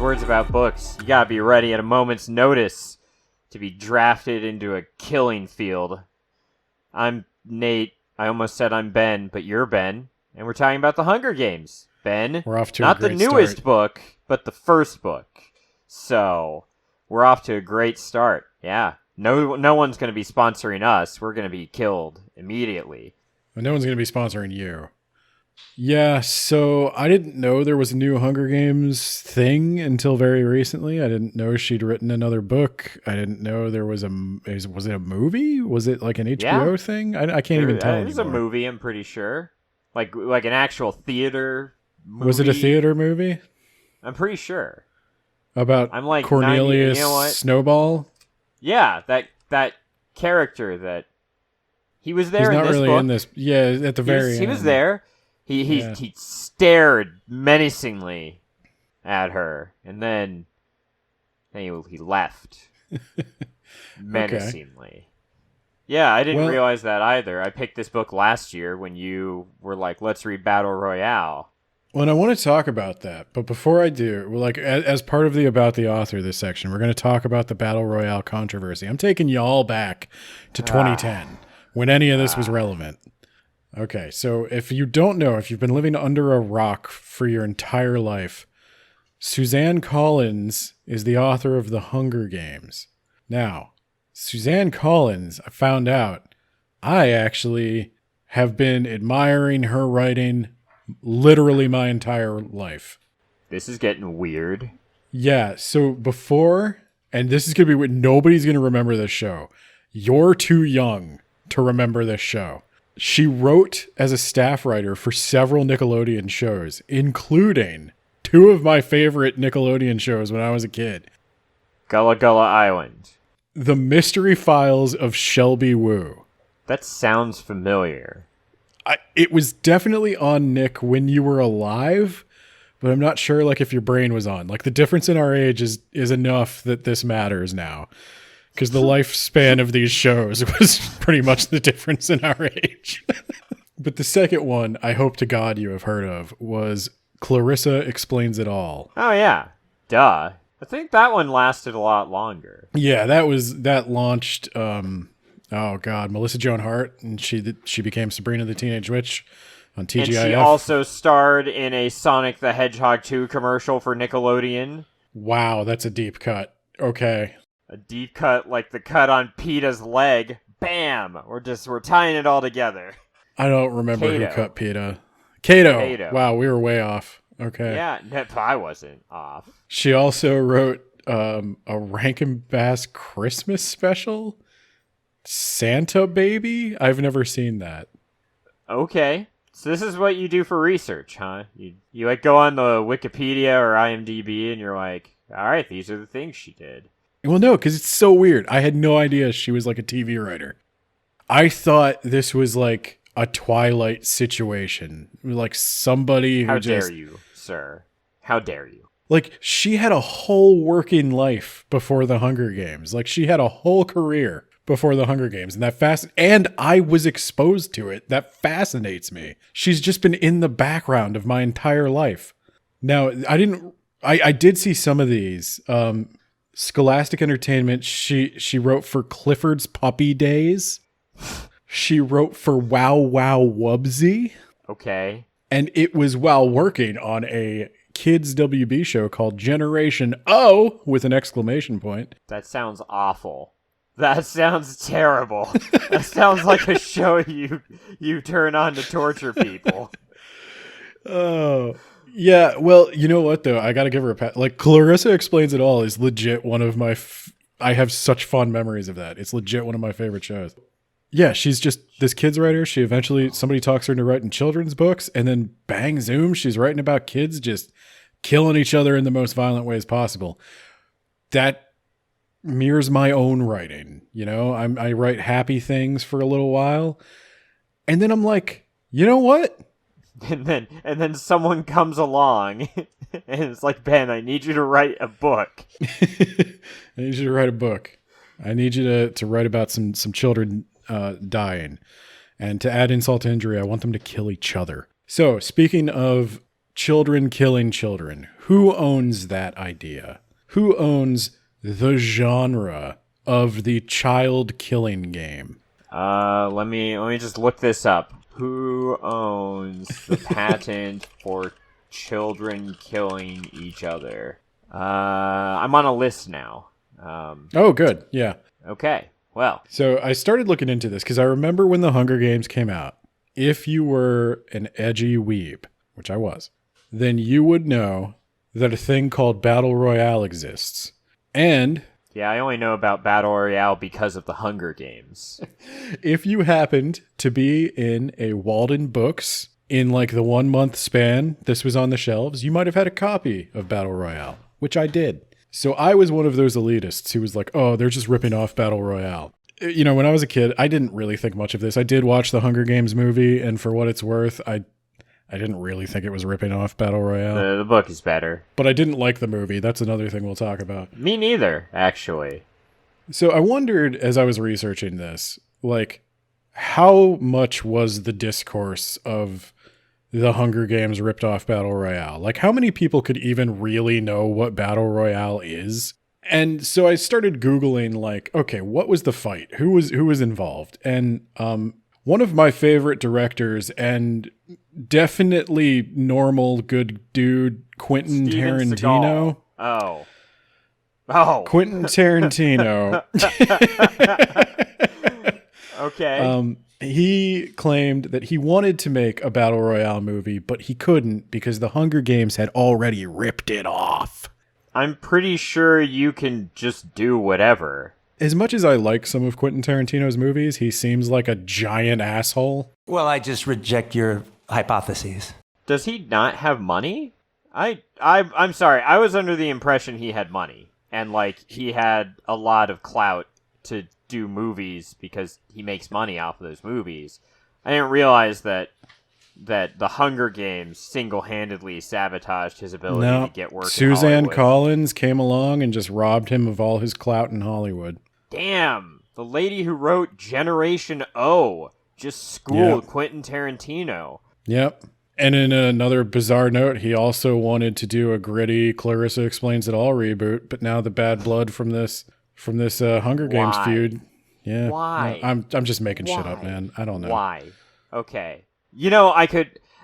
words about books. You gotta be ready at a moment's notice to be drafted into a killing field. I'm Nate. I almost said I'm Ben, but you're Ben. And we're talking about the Hunger Games. Ben, we're off to not a great the newest start. book, but the first book. So, we're off to a great start. Yeah. No one's going to be sponsoring us. We're going to be killed immediately. Well, no one's going to be sponsoring you. Yeah, so I didn't know there was a new Hunger Games thing until very recently. I didn't know she'd written another book. I didn't know there was was it a movie? Was it like an HBO thing? I can't even tell It was a anymore. movie, I'm pretty sure. Like an actual theater movie. Was it a theater movie? I'm pretty sure. About I'm like Cornelius 90, you know what? Snowball? Yeah, that character that he was there He's in not this really book. in this. Yeah, at the very end. He was there. He stared menacingly at her, and then he left menacingly. Okay. Yeah, I didn't realize that either. I picked this book last year when you were like, "Let's read Battle Royale." Well, and I want to talk about that, but before I do, like as part of the About the Author this section, we're going to talk about the Battle Royale controversy. I'm taking y'all back to 2010 when any of this was relevant. Okay, so if you don't know, if you've been living under a rock for your entire life, Suzanne Collins is the author of The Hunger Games. Now, Suzanne Collins, I found out, I actually have been admiring her writing literally my entire life. This is getting weird. Yeah, so before, and this is going to be, nobody's going to remember this show. You're too young to remember this show. She wrote as a staff writer for several Nickelodeon shows, including two of my favorite Nickelodeon shows when I was a kid. Gullah Gullah Island. The Mystery Files of Shelby Woo. That sounds familiar. It was definitely on Nick when you were alive, but I'm not sure like if your brain was on. Like the difference in our age is enough that this matters now. Because the lifespan of these shows was pretty much the difference in our age. But the second one, I hope to God you have heard of, was Clarissa Explains It All. Oh, yeah. Duh. I think that one lasted a lot longer. Yeah, that launched, Melissa Joan Hart, and she became Sabrina the Teenage Witch on TGIF. And she also starred in a Sonic the Hedgehog 2 commercial for Nickelodeon. Wow, that's a deep cut. Okay. A deep cut like the cut on PETA's leg. Bam! We're tying it all together. I don't remember who cut PETA. Kato. Wow, we were way off. Okay. Yeah, I wasn't off. She also wrote a Rankin Bass Christmas special. Santa Baby? I've never seen that. Okay. So this is what you do for research, huh? You like go on the Wikipedia or IMDb and you're like, all right, these are the things she did. Well, no, because it's so weird. I had no idea she was like a TV writer. I thought this was like a Twilight situation. Like somebody who How dare you, sir? How dare you? Like she had a whole working life before the Hunger Games. Like she had a whole career before the Hunger Games. And I was exposed to it. That fascinates me. She's just been in the background of my entire life. Now, I did see some of these. Scholastic Entertainment, she wrote for Clifford's Puppy Days. She wrote for Wow Wow Wubsy. Okay. And it was while working on a kids WB show called Generation O with an exclamation point. That sounds awful. That sounds terrible. That sounds like a show you turn on to torture people. Oh. Yeah, well, you know what, though? I got to give her a pat. Like, Clarissa Explains It All is legit one of my... I have such fond memories of that. It's legit one of my favorite shows. Yeah, she's just this kid's writer. She eventually... Somebody talks her into writing children's books, and then bang, zoom, she's writing about kids just killing each other in the most violent ways possible. That mirrors my own writing, you know? I write happy things for a little while, and then I'm like, you know what? And then someone comes along and it's like, Ben, I need you to write a book. I need you to write a book. I need you to write about some children dying. And to add insult to injury, I want them to kill each other. So speaking of children killing children. Who owns that idea? Who owns the genre of the child killing game? Let me just look this up. Who owns the patent for children killing each other? I'm on a list now. Oh, good. Yeah. Okay. Well. So I started looking into this because I remember when the Hunger Games came out. If you were an edgy weeb, which I was, then you would know that a thing called Battle Royale exists. And yeah, I only know about Battle Royale because of the Hunger Games. if you happened to be in a Walden Books in like the 1 month span this was on the shelves, you might have had a copy of Battle Royale, which I did. So I was one of those elitists who was like, oh, they're just ripping off Battle Royale. You know, when I was a kid, I didn't really think much of this. I did watch the Hunger Games movie, and for what it's worth, I didn't really think it was ripping off Battle Royale. The book is better. But I didn't like the movie. That's another thing we'll talk about. Me neither, actually. So I wondered, as I was researching this, like, how much was the discourse of the Hunger Games ripped off Battle Royale? Like, how many people could even really know what Battle Royale is? And so I started Googling, like, okay, what was the fight? Who was involved? And one of my favorite directors and definitely normal good dude, Quentin Steven Tarantino. Seagal. Oh. Quentin Tarantino. Okay. He claimed that he wanted to make a Battle Royale movie, but he couldn't because the Hunger Games had already ripped it off. I'm pretty sure you can just do whatever. As much as I like some of Quentin Tarantino's movies, he seems like a giant asshole. Well, I just reject your hypotheses. Does he not have money? I'm sorry. I was under the impression he had money and like he had a lot of clout to do movies because he makes money off of those movies. I didn't realize that the Hunger Games single-handedly sabotaged his ability to get work in Suzanne Hollywood. Collins came along and just robbed him of all his clout in Hollywood. Damn, the lady who wrote Generation O just schooled Quentin Tarantino. Yep. And in another bizarre note, he also wanted to do a gritty Clarissa Explains It All reboot, but now the bad blood from this Hunger Games feud. Yeah. Why? No, I'm just making shit up, man. I don't know. Why? Okay. You know,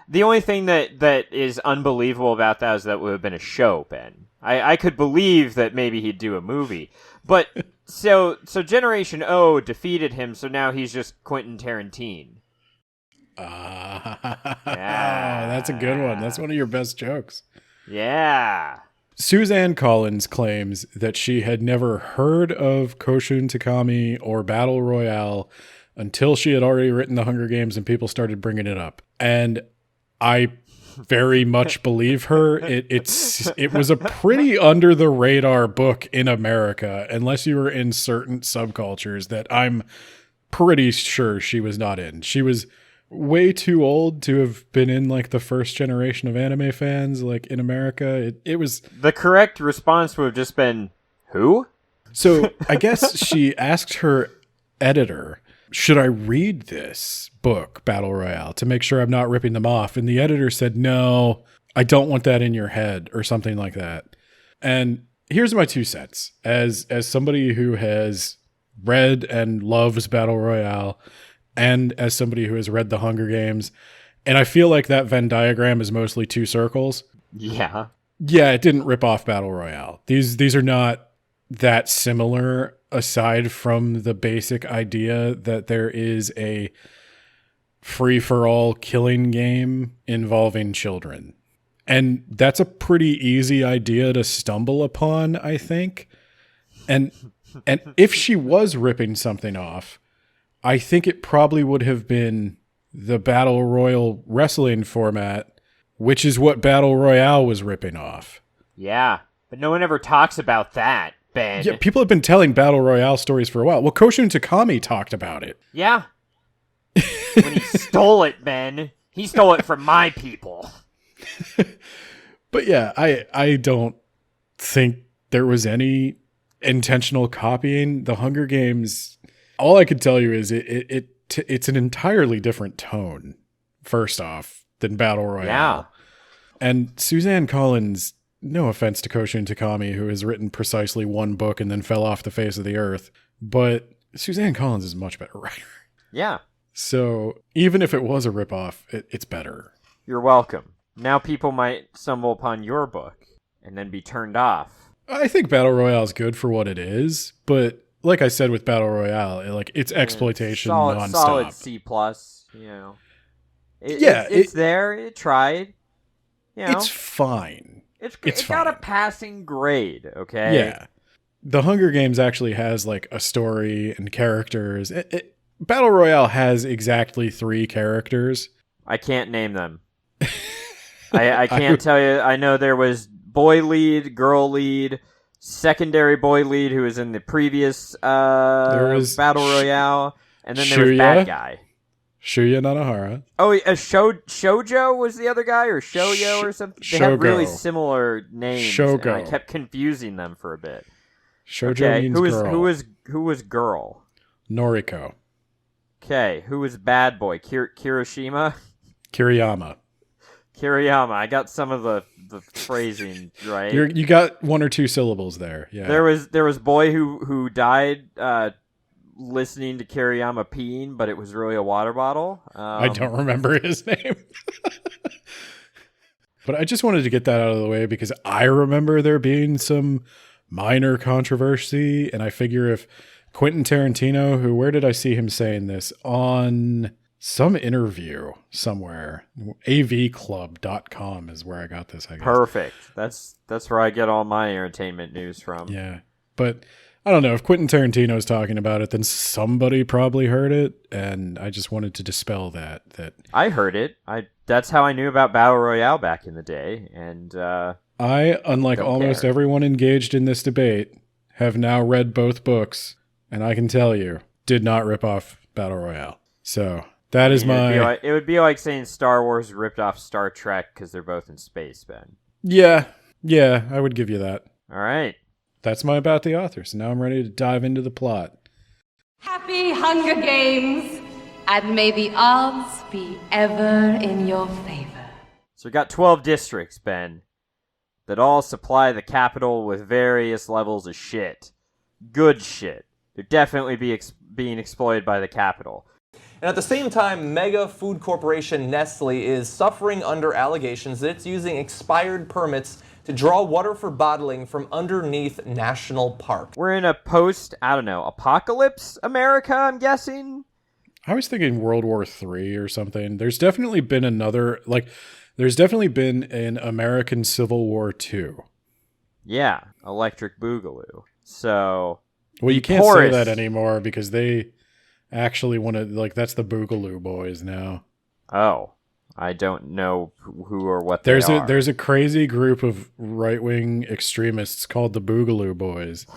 the only thing that is unbelievable about that is that would have been a show, Ben. I could believe that maybe he'd do a movie. But so Generation O defeated him, so now he's just Quentin Tarantino. That's a good one. That's one of your best jokes. Yeah. Suzanne Collins claims that she had never heard of Koshun Takami or Battle Royale until she had already written The Hunger Games and people started bringing it up. And I very much believe her. It was a pretty under the radar book in America, unless you were in certain subcultures that I'm pretty sure she was not in. She was way too old to have been in like the first generation of anime fans like in America. It was the correct response would have just been who? So I guess she asked her editor, should I read this book, Battle Royale, to make sure I'm not ripping them off? And the editor said, no, I don't want that in your head, or something like that. And here's my 2 cents. As somebody who has read and loves Battle Royale, and as somebody who has read The Hunger Games, and I feel like that Venn diagram is mostly 2 circles. Yeah. Yeah, it didn't rip off Battle Royale. These are not that similar, aside from the basic idea that there is a free-for-all killing game involving children. And that's a pretty easy idea to stumble upon, I think. And if she was ripping something off, I think it probably would have been the Battle Royal wrestling format, which is what Battle Royale was ripping off. Yeah, but no one ever talks about that, Ben. Yeah, people have been telling Battle Royale stories for a while. Well, Koshun Takami talked about it. Yeah. When he stole it, Ben. He stole it from my people. But yeah, I don't think there was any intentional copying. The Hunger Games, all I could tell you is it's an entirely different tone, first off, than Battle Royale. Yeah. And Suzanne Collins, no offense to Koshin Takami, who has written precisely one book and then fell off the face of the earth, but Suzanne Collins is a much better writer. Yeah. So even if it was a ripoff, it's better. You're welcome. Now people might stumble upon your book and then be turned off. I think Battle Royale is good for what it is, but like I said with Battle Royale, it's exploitation nonstop. Solid C+, you know. Yeah, it's there. It tried. You know, it's fine. It got a passing grade, okay? Yeah. The Hunger Games actually has like a story and characters. Battle Royale has exactly 3 characters. I can't name them. I can't tell you. I know there was boy lead, girl lead, secondary boy lead who was in the previous Battle Royale, and then there was bad guy. Shuya Nanahara. Oh, Shoujo was the other guy, or Shouyo or something? They had really similar names, and I kept confusing them for a bit. Shoujo means girl. Who was girl? Noriko. Okay, who was bad boy? Kiriyama. Kiriyama. I got some of the phrasing right. You got 1 or 2 syllables there. Yeah. There was boy who died listening to Kiriyama peeing, but it was really a water bottle. I don't remember his name. But I just wanted to get that out of the way because I remember there being some minor controversy, and I figure if Quentin Tarantino, where did I see him saying this? On some interview somewhere. avclub.com is where I got this, I guess. Perfect. That's where I get all my entertainment news from. Yeah. But I don't know. If Quentin Tarantino's talking about it, then somebody probably heard it, and I just wanted to dispel that. I heard it. That's how I knew about Battle Royale back in the day, and I, unlike almost everyone engaged in this debate, have now read both books, and I can tell you, did not rip off Battle Royale. So that is my... It would be like saying Star Wars ripped off Star Trek because they're both in space, Ben. Yeah, I would give you that. All right. That's my About the Author, so now I'm ready to dive into the plot. Happy Hunger Games, and may the odds be ever in your favor. So we got 12 districts, Ben, that all supply the capital with various levels of shit. Good shit. They're definitely being exploited by the capital. And at the same time, mega food corporation Nestle is suffering under allegations that it's using expired permits to draw water for bottling from underneath national park. We're in a apocalypse America, I'm guessing? I was thinking World War III or something. There's definitely been there's definitely been an American Civil War II. Yeah, Electric Boogaloo. So... Well, you can't say that anymore because they actually want to, that's the Boogaloo Boys now. Oh, I don't know who or what they are. There's a crazy group of right-wing extremists called the Boogaloo Boys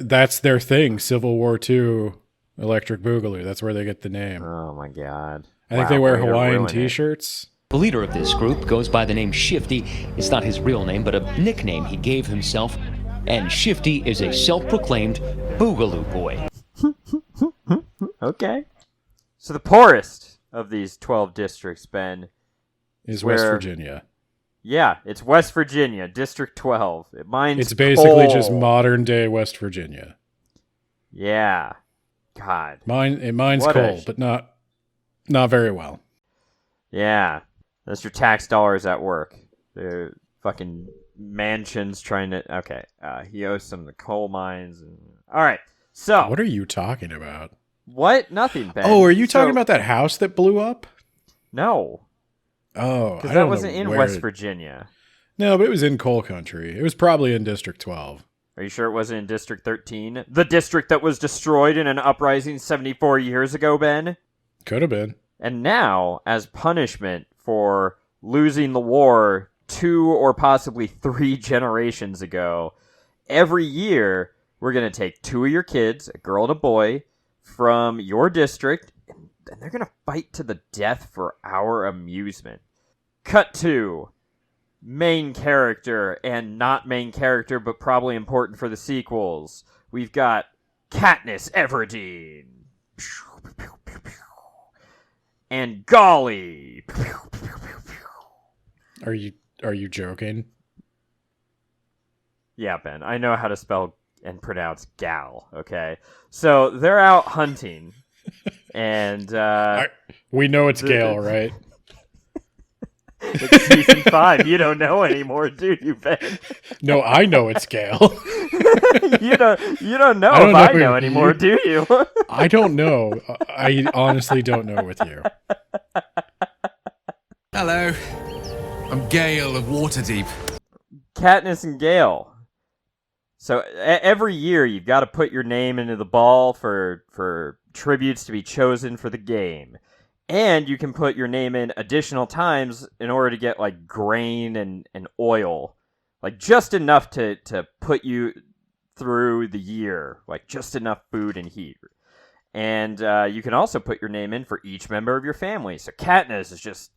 that's their thing, Civil War II, Electric Boogaloo. That's where they get the name. Oh my God. I think they wear Hawaiian t-shirts. The leader of this group goes by the name Shifty. It's not his real name, but a nickname he gave himself. And Shifty is a self-proclaimed Boogaloo boy. Okay. So the poorest of these 12 districts, Ben, is West Virginia. Yeah, it's West Virginia, District 12. It's basically just modern-day West Virginia. Yeah. God. Mine's coal, but not very well. Yeah. That's your tax dollars at work. They're fucking... mansions trying to... Okay. He owes some of the coal mines. All right. So... What are you talking about? What? Nothing, Ben. Oh, are you talking about that house that blew up? No. Oh, because that wasn't in West Virginia. No, but it was in coal country. It was probably in District 12. Are you sure it wasn't in District 13? The district that was destroyed in an uprising 74 years ago, Ben? Could have been. And now, as punishment for losing the war 2 or possibly 3 generations ago, every year we're going to take 2 of your kids, a girl and a boy, from your district, and they're going to fight to the death for our amusement. Cut to main character and not main character, but probably important for the sequels. We've got Katniss Everdeen. And Golly. Are you joking? Yeah, Ben, I know how to spell and pronounce gal, okay? So they're out hunting, and We know it's Gale, right? it's season 5. You don't know anymore, do you, Ben? No, I know it's Gale. you don't know I don't if know I who know anymore, you- do you? I don't know. I honestly don't know with you. Hello, I'm Gale of Waterdeep. Katniss and Gale. So every year you've got to put your name into the ball for tributes to be chosen for the game. And you can put your name in additional times in order to get like grain and oil. Like just enough to put you through the year. Like just enough food and heat. And you can also put your name in for each member of your family. So Katniss is just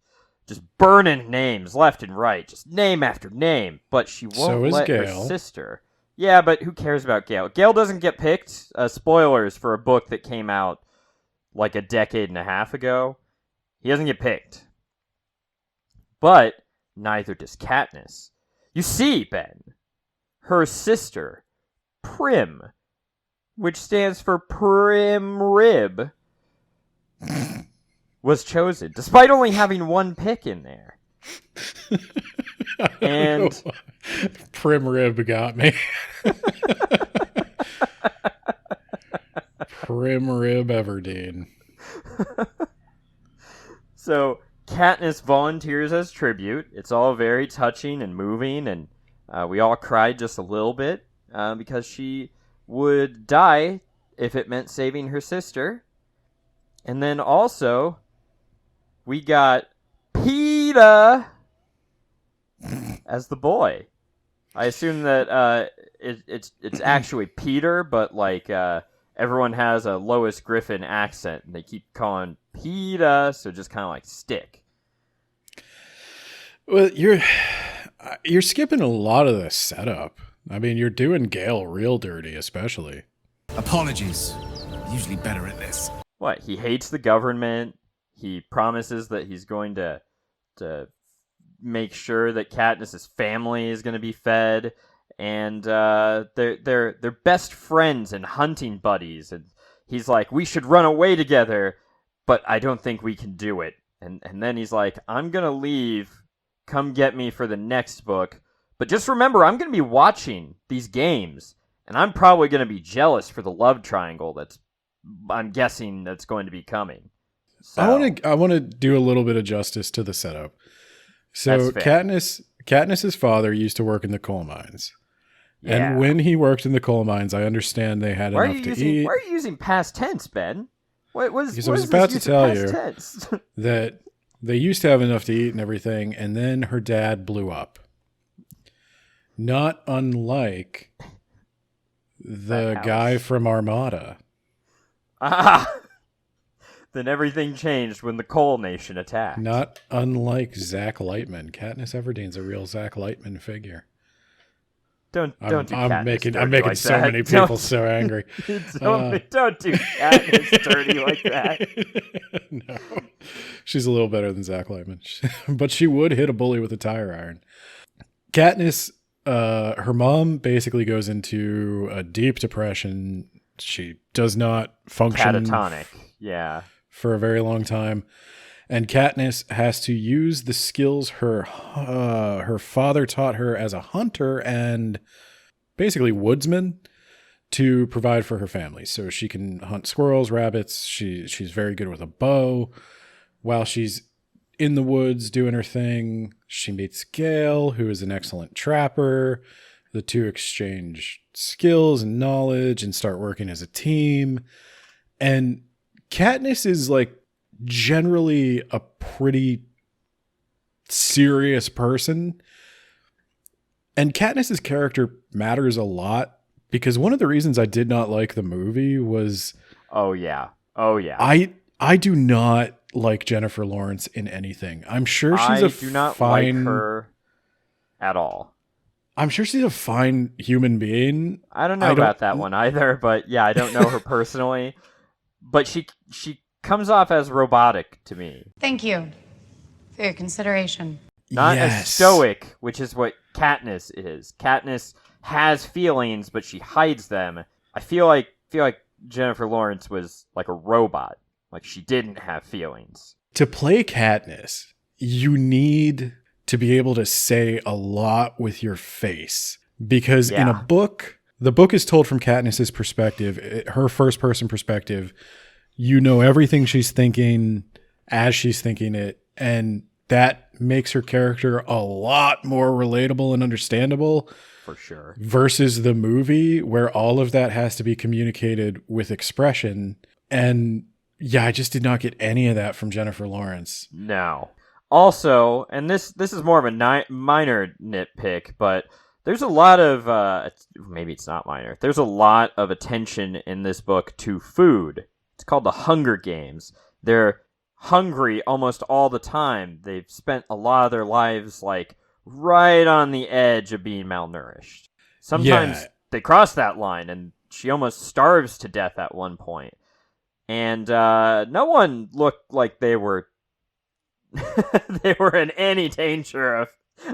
burning names left and right. Just name after name. But she won't let her sister. Yeah, but who cares about Gale? Gale doesn't get picked. Spoilers for a book that came out like a decade and a half ago. He doesn't get picked. But neither does Katniss. You see, Ben, her sister, Prim, which stands for Prim Rib, was chosen, despite only having one pick in there. And Prim Rib got me. Prim Rib Everdeen. So Katniss volunteers as tribute. It's all very touching and moving, and we all cried just a little bit because she would die if it meant saving her sister. And then also, we got PETA as the boy. I assume that it's actually Peter, but like everyone has a Lois Griffin accent, and they keep calling PETA, so just kind of like stick. Well, you're skipping a lot of the setup. I mean, you're doing Gale real dirty, especially. Apologies. Usually better at this. What? He hates the government. He promises that he's going to make sure that Katniss's family is going to be fed, and they're best friends and hunting buddies. And he's like, we should run away together, but I don't think we can do it. And then he's like, I'm gonna leave. Come get me for the next book. But just remember, I'm gonna be watching these games, and I'm probably gonna be jealous for the love triangle I'm guessing that's going to be coming. So, I want to do a little bit of justice to the setup. So Katniss's father used to work in the coal mines. yeah. And when he worked in the coal mines, I understand they had enough to eat. Why are you using past tense, Ben? Because I was about to tell you that they used to have enough to eat and everything, and then her dad blew up. Not unlike the guy from Armada. Ah! Then everything changed when the Coal Nation attacked. Not unlike Zach Lightman. Katniss Everdeen's a real Zach Lightman figure. Don't do Katniss I'm making like so that. many people so angry. Don't do Katniss dirty like that. No, she's a little better than Zach Lightman, but she would hit a bully with a tire iron. Katniss, her mom basically goes into a deep depression. She does not function Catatonic, yeah, for a very long time. And Katniss has to use the skills her father taught her as a hunter and basically woodsman to provide for her family. So she can hunt squirrels, rabbits. She's very good with a bow. While she's in the woods doing her thing, she meets Gale, who is an excellent trapper. The two exchange skills and knowledge and start working as a team. And Katniss is like generally a pretty serious person. And Katniss's character matters a lot because one of the reasons I did not like the movie was Oh yeah. I do not like Jennifer Lawrence in anything. I'm sure she's I do not like her at all. I'm sure she's a fine human being. I don't know about that one either, but yeah, I don't know her personally. But she comes off as robotic to me. Thank you for your consideration. Not as Yes. stoic, which is what Katniss is. Katniss has feelings, but she hides them. I feel like Jennifer Lawrence was like a robot. Like she didn't have feelings. To play Katniss, you need to be able to say a lot with your face. Because in a book, the book is told from Katniss's perspective, her first person perspective. You know everything she's thinking as she's thinking it, and that makes her character a lot more relatable and understandable. For sure. Versus the movie, where all of that has to be communicated with expression. And yeah, I just did not get any of that from Jennifer Lawrence. No. Also, and this is more of a minor nitpick, but there's a lot of, maybe it's not minor, there's a lot of attention in this book to food. It's called the Hunger Games. They're hungry almost all the time. They've spent a lot of their lives, like, right on the edge of being malnourished. Sometimes they cross that line, and she almost starves to death at one point. And no one looked like they were they were in any danger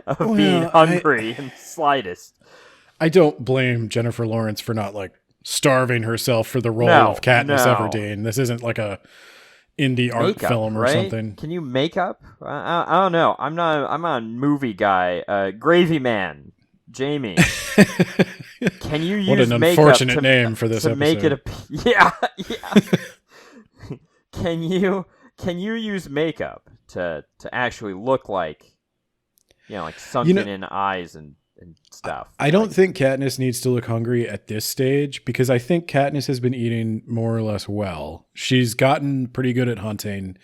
of being hungry in the slightest. I don't blame Jennifer Lawrence for not, like, starving herself for the role of Katniss Everdeen. This isn't like a indie art film or something. Can you make up? I don't know. I'm not a movie guy. Gravy Man, Jamie. Can you use what an makeup unfortunate name for this to episode. make it yeah. Can you use makeup to actually look like, like sunken in eyes and stuff? I don't think Katniss needs to look hungry at this stage, because I think Katniss has been eating more or less well. She's gotten pretty good at hunting,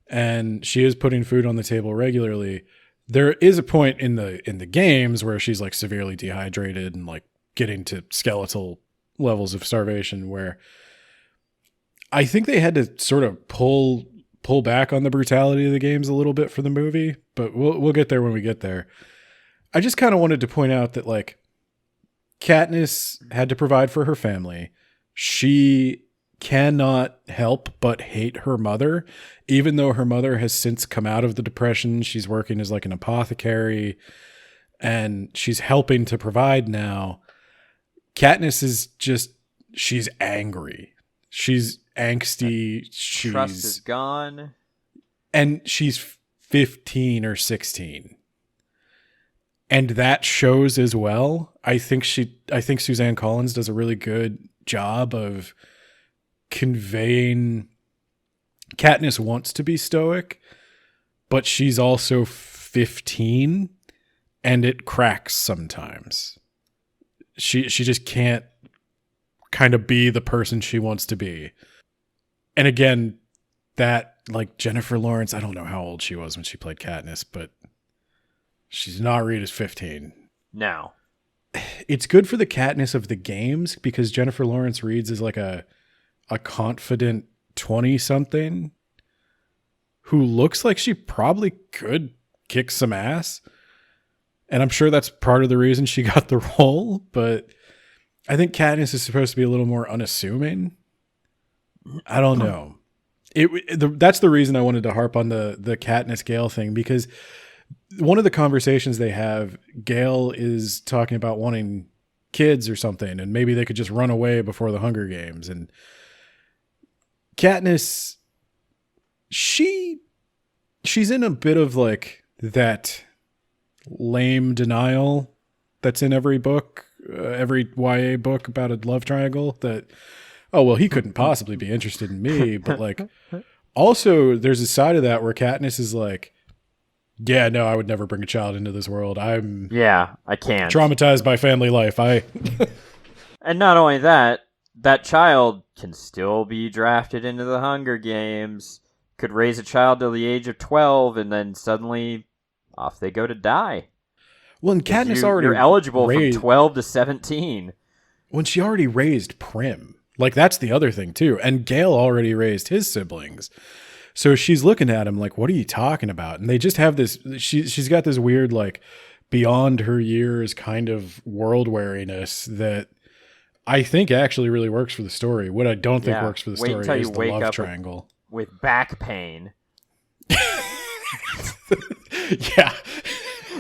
and she is putting food on the table regularly. There is a point in the games where she's like severely dehydrated and like getting to skeletal levels of starvation, where I think they had to sort of pull back on the brutality of the games a little bit for the movie, but we'll get there when we get there. I just kind of wanted to point out that, like, Katniss had to provide for her family. She cannot help but hate her mother, even though her mother has since come out of the depression. She's working as like an apothecary, and she's helping to provide now. Katniss is she's angry. She's angsty. Trust is gone. And she's 15 or 16. And that shows as well. I think Suzanne Collins does a really good job of conveying Katniss wants to be stoic, but she's also 15, and it cracks sometimes. She just can't kind of be the person she wants to be. And again, that, like, Jennifer Lawrence, I don't know how old she was when she played Katniss, but she's not Rita's 15. No. It's good for the Katniss of the games, because Jennifer Lawrence reads as like a confident 20-something who looks like she probably could kick some ass. And I'm sure that's part of the reason she got the role, but I think Katniss is supposed to be a little more unassuming. I don't know. That's the reason I wanted to harp on the Katniss Gale thing, because one of the conversations they have, Gale is talking about wanting kids or something, and maybe they could just run away before the Hunger Games. And Katniss, she's in a bit of like that lame denial that's in every book, every YA book about a love triangle, that, oh, well, he couldn't possibly be interested in me. But like, also there's a side of that where Katniss is like, yeah, no, I would never bring a child into this world. I can't. Traumatized by family life. And not only that child can still be drafted into the Hunger Games, could raise a child till the age of 12, and then suddenly off they go to die. Well, and Katniss you're eligible from 12 to 17. When she already raised Prim. Like, that's the other thing, too. And Gale already raised his siblings. So she's looking at him like, what are you talking about? And they just have this, she's got this weird, like, beyond her years kind of world wariness that I think actually really works for the story. What I don't think works for the story is the love triangle. With back pain. Yeah.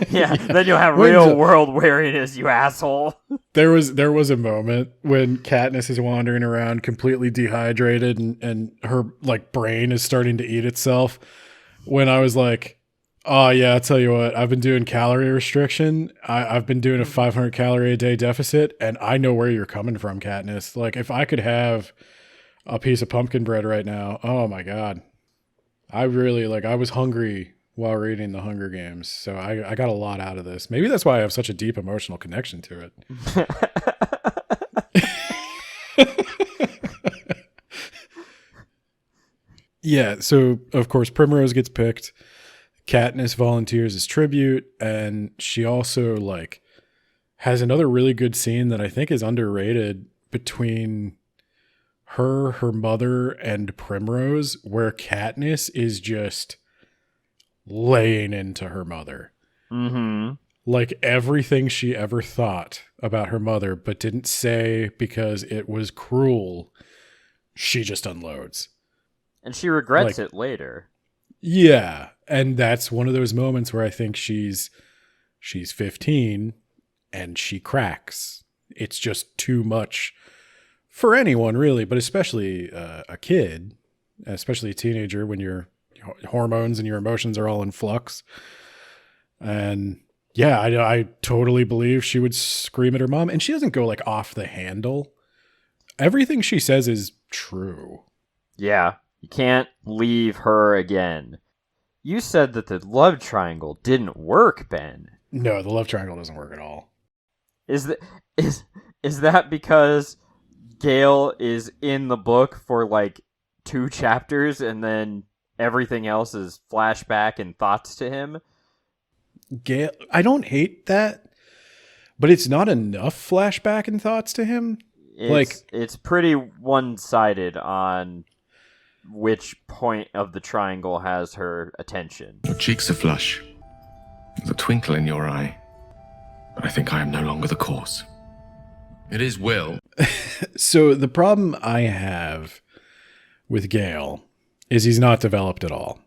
Yeah, then you'll have When's real it- world weariness, you asshole. There was a moment when Katniss is wandering around completely dehydrated and her like brain is starting to eat itself. When I was like, oh yeah, I'll tell you what, I've been doing calorie restriction. I've been doing a 500 calorie a day deficit, and I know where you're coming from, Katniss. Like if I could have a piece of pumpkin bread right now, oh my God. I was hungry while reading The Hunger Games, so I got a lot out of this. Maybe that's why I have such a deep emotional connection to it. Yeah, so of course Primrose gets picked. Katniss volunteers as tribute, and she also like has another really good scene that I think is underrated between her mother, and Primrose, where Katniss is just laying into her mother. Mm-hmm. Like everything she ever thought about her mother, but didn't say because it was cruel, she just unloads. And she regrets Like- it later. Yeah, and that's one of those moments where I think she's 15 and she cracks. It's just too much for anyone really, but especially a kid, especially a teenager when your hormones and your emotions are all in flux. And yeah, I totally believe she would scream at her mom, and she doesn't go like off the handle. Everything she says is true. Yeah, you can't leave her again. You said that the love triangle didn't work, Ben. No, the love triangle doesn't work at all. Is that because Gale is in the book for like 2 chapters and then everything else is flashback and thoughts to him? Gale, I don't hate that, but it's not enough flashback and thoughts to him. It's pretty one-sided on which point of the triangle has her attention. Your cheeks are flush. There's a twinkle in your eye. But I think I am no longer the cause. It is Will. So the problem I have with Gale is he's not developed at all.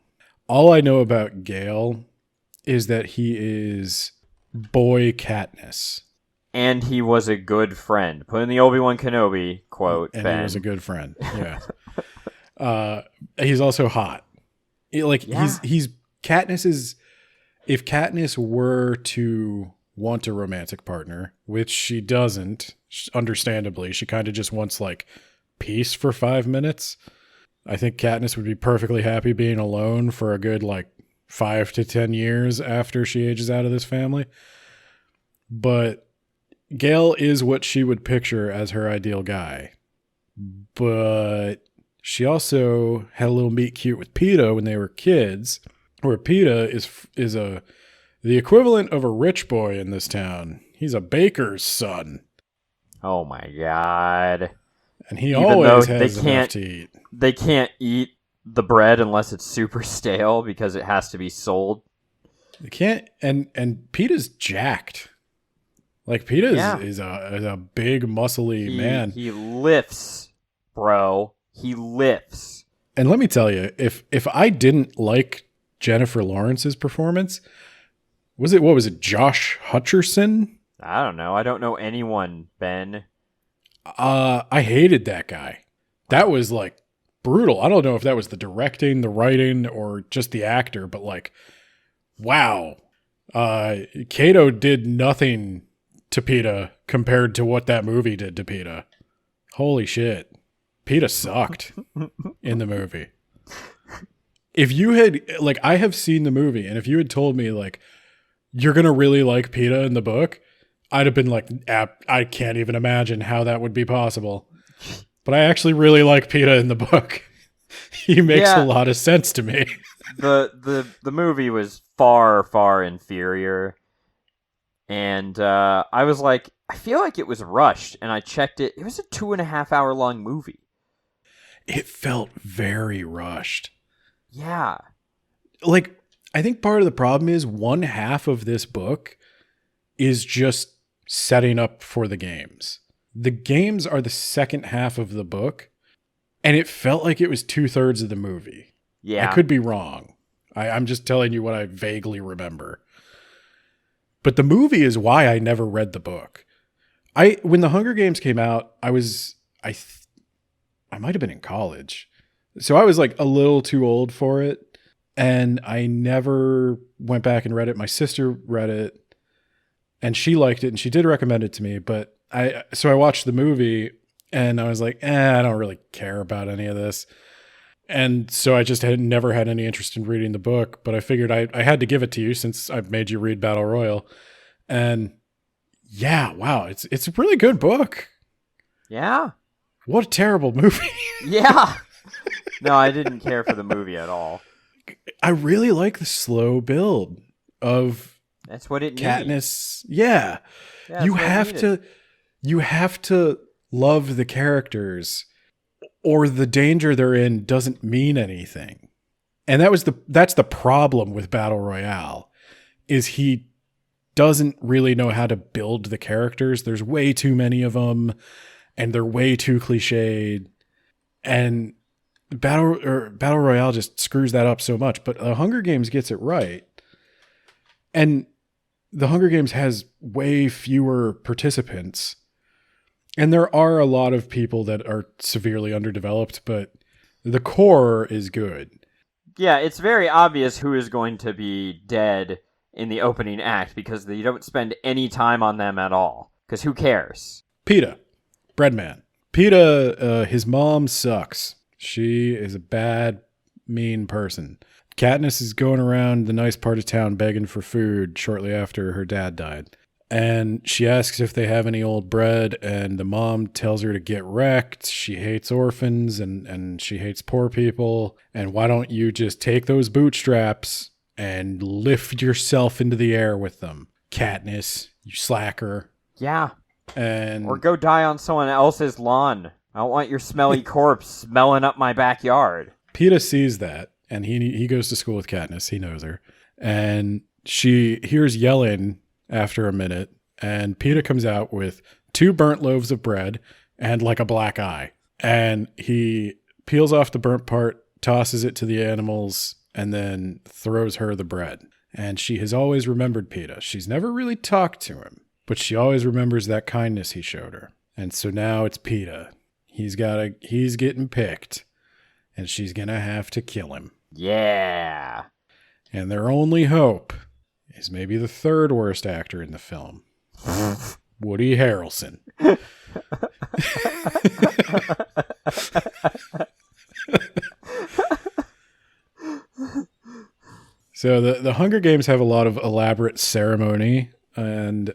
All I know about Gale is that he is boy Katniss. And he was a good friend. Put in the Obi-Wan Kenobi quote, And Ben. he was a good friend. Yeah. He's also hot. He's Katniss is, if Katniss were to want a romantic partner, which she doesn't, understandably, she kind of just wants like peace for 5 minutes. I think Katniss would be perfectly happy being alone for a good like 5 to 10 years after she ages out of this family. But Gale is what she would picture as her ideal guy. But she also had a little meet cute with Peeta when they were kids, where Peeta is the equivalent of a rich boy in this town. He's a baker's son. Oh my god. And he Even always though has enough to eat. They can't eat the bread unless it's super stale because it has to be sold. They can't, and Peeta's jacked. Like Peeta is a big muscly man. He lifts, bro. He lifts. And let me tell you, if I didn't like Jennifer Lawrence's performance, what was it, Josh Hutcherson? I don't know. I don't know anyone, Ben. I hated that guy. That was like brutal. I don't know if that was the directing, the writing, or just the actor, but like, wow. Kato did nothing to Peeta compared to what that movie did to Peeta. Holy shit. Peeta sucked in the movie. If you had, like, I have seen the movie, and if you had told me, like, you're going to really like Peeta in the book, I'd have been like, I can't even imagine how that would be possible. But I actually really like Peeta in the book. He makes a lot of sense to me. The movie was far inferior. And I was like, I feel like it was rushed. And I checked it. It was a 2.5 hour long movie. It felt very rushed. Yeah. Like, I think part of the problem is one half of this book is just setting up for the games. The games are the second half of the book, and it felt like it was 2/3 of the movie. Yeah. I could be wrong. I'm just telling you what I vaguely remember. But the movie is why I never read the book. When the Hunger Games came out, I might have been in college. So I was like a little too old for it. And I never went back and read it. My sister read it and she liked it and she did recommend it to me. But I watched the movie and I was like, I don't really care about any of this. And so I just had never had any interest in reading the book, but I figured I had to give it to you since I've made you read Battle Royale. And yeah, wow, it's a really good book. Yeah. What a terrible movie. Yeah. No, I didn't care for the movie at all. I really like the slow build of That's what it Katniss. needs. Yeah. Yeah, You have to love the characters or the danger they're in doesn't mean anything. And that's the problem with Battle Royale is he doesn't really know how to build the characters. There's way too many of them and they're way too cliched. And Battle Royale just screws that up so much, but the Hunger Games gets it right. And the Hunger Games has way fewer participants. And there are a lot of people that are severely underdeveloped, but the core is good. Yeah, it's very obvious who is going to be dead in the opening act because you don't spend any time on them at all. Because who cares? Peeta, Breadman. Peeta, his mom sucks. She is a bad, mean person. Katniss is going around the nice part of town begging for food shortly after her dad died. And she asks if they have any old bread, and the mom tells her to get wrecked. She hates orphans and she hates poor people. And why don't you just take those bootstraps and lift yourself into the air with them? Katniss, you slacker. Yeah. And or go die on someone else's lawn. I don't want your smelly corpse smelling up my backyard. Peeta sees that, and he goes to school with Katniss. He knows her. And she hears yelling after a minute, and Peeta comes out with 2 burnt loaves of bread and like a black eye. And he peels off the burnt part, tosses it to the animals, and then throws her the bread. And she has always remembered Peeta. She's never really talked to him, but she always remembers that kindness he showed her. And so now it's Peeta. He's getting picked, and she's gonna have to kill him. Yeah. And their only hope is maybe the 3rd worst actor in the film, Woody Harrelson. So the Hunger Games have a lot of elaborate ceremony, and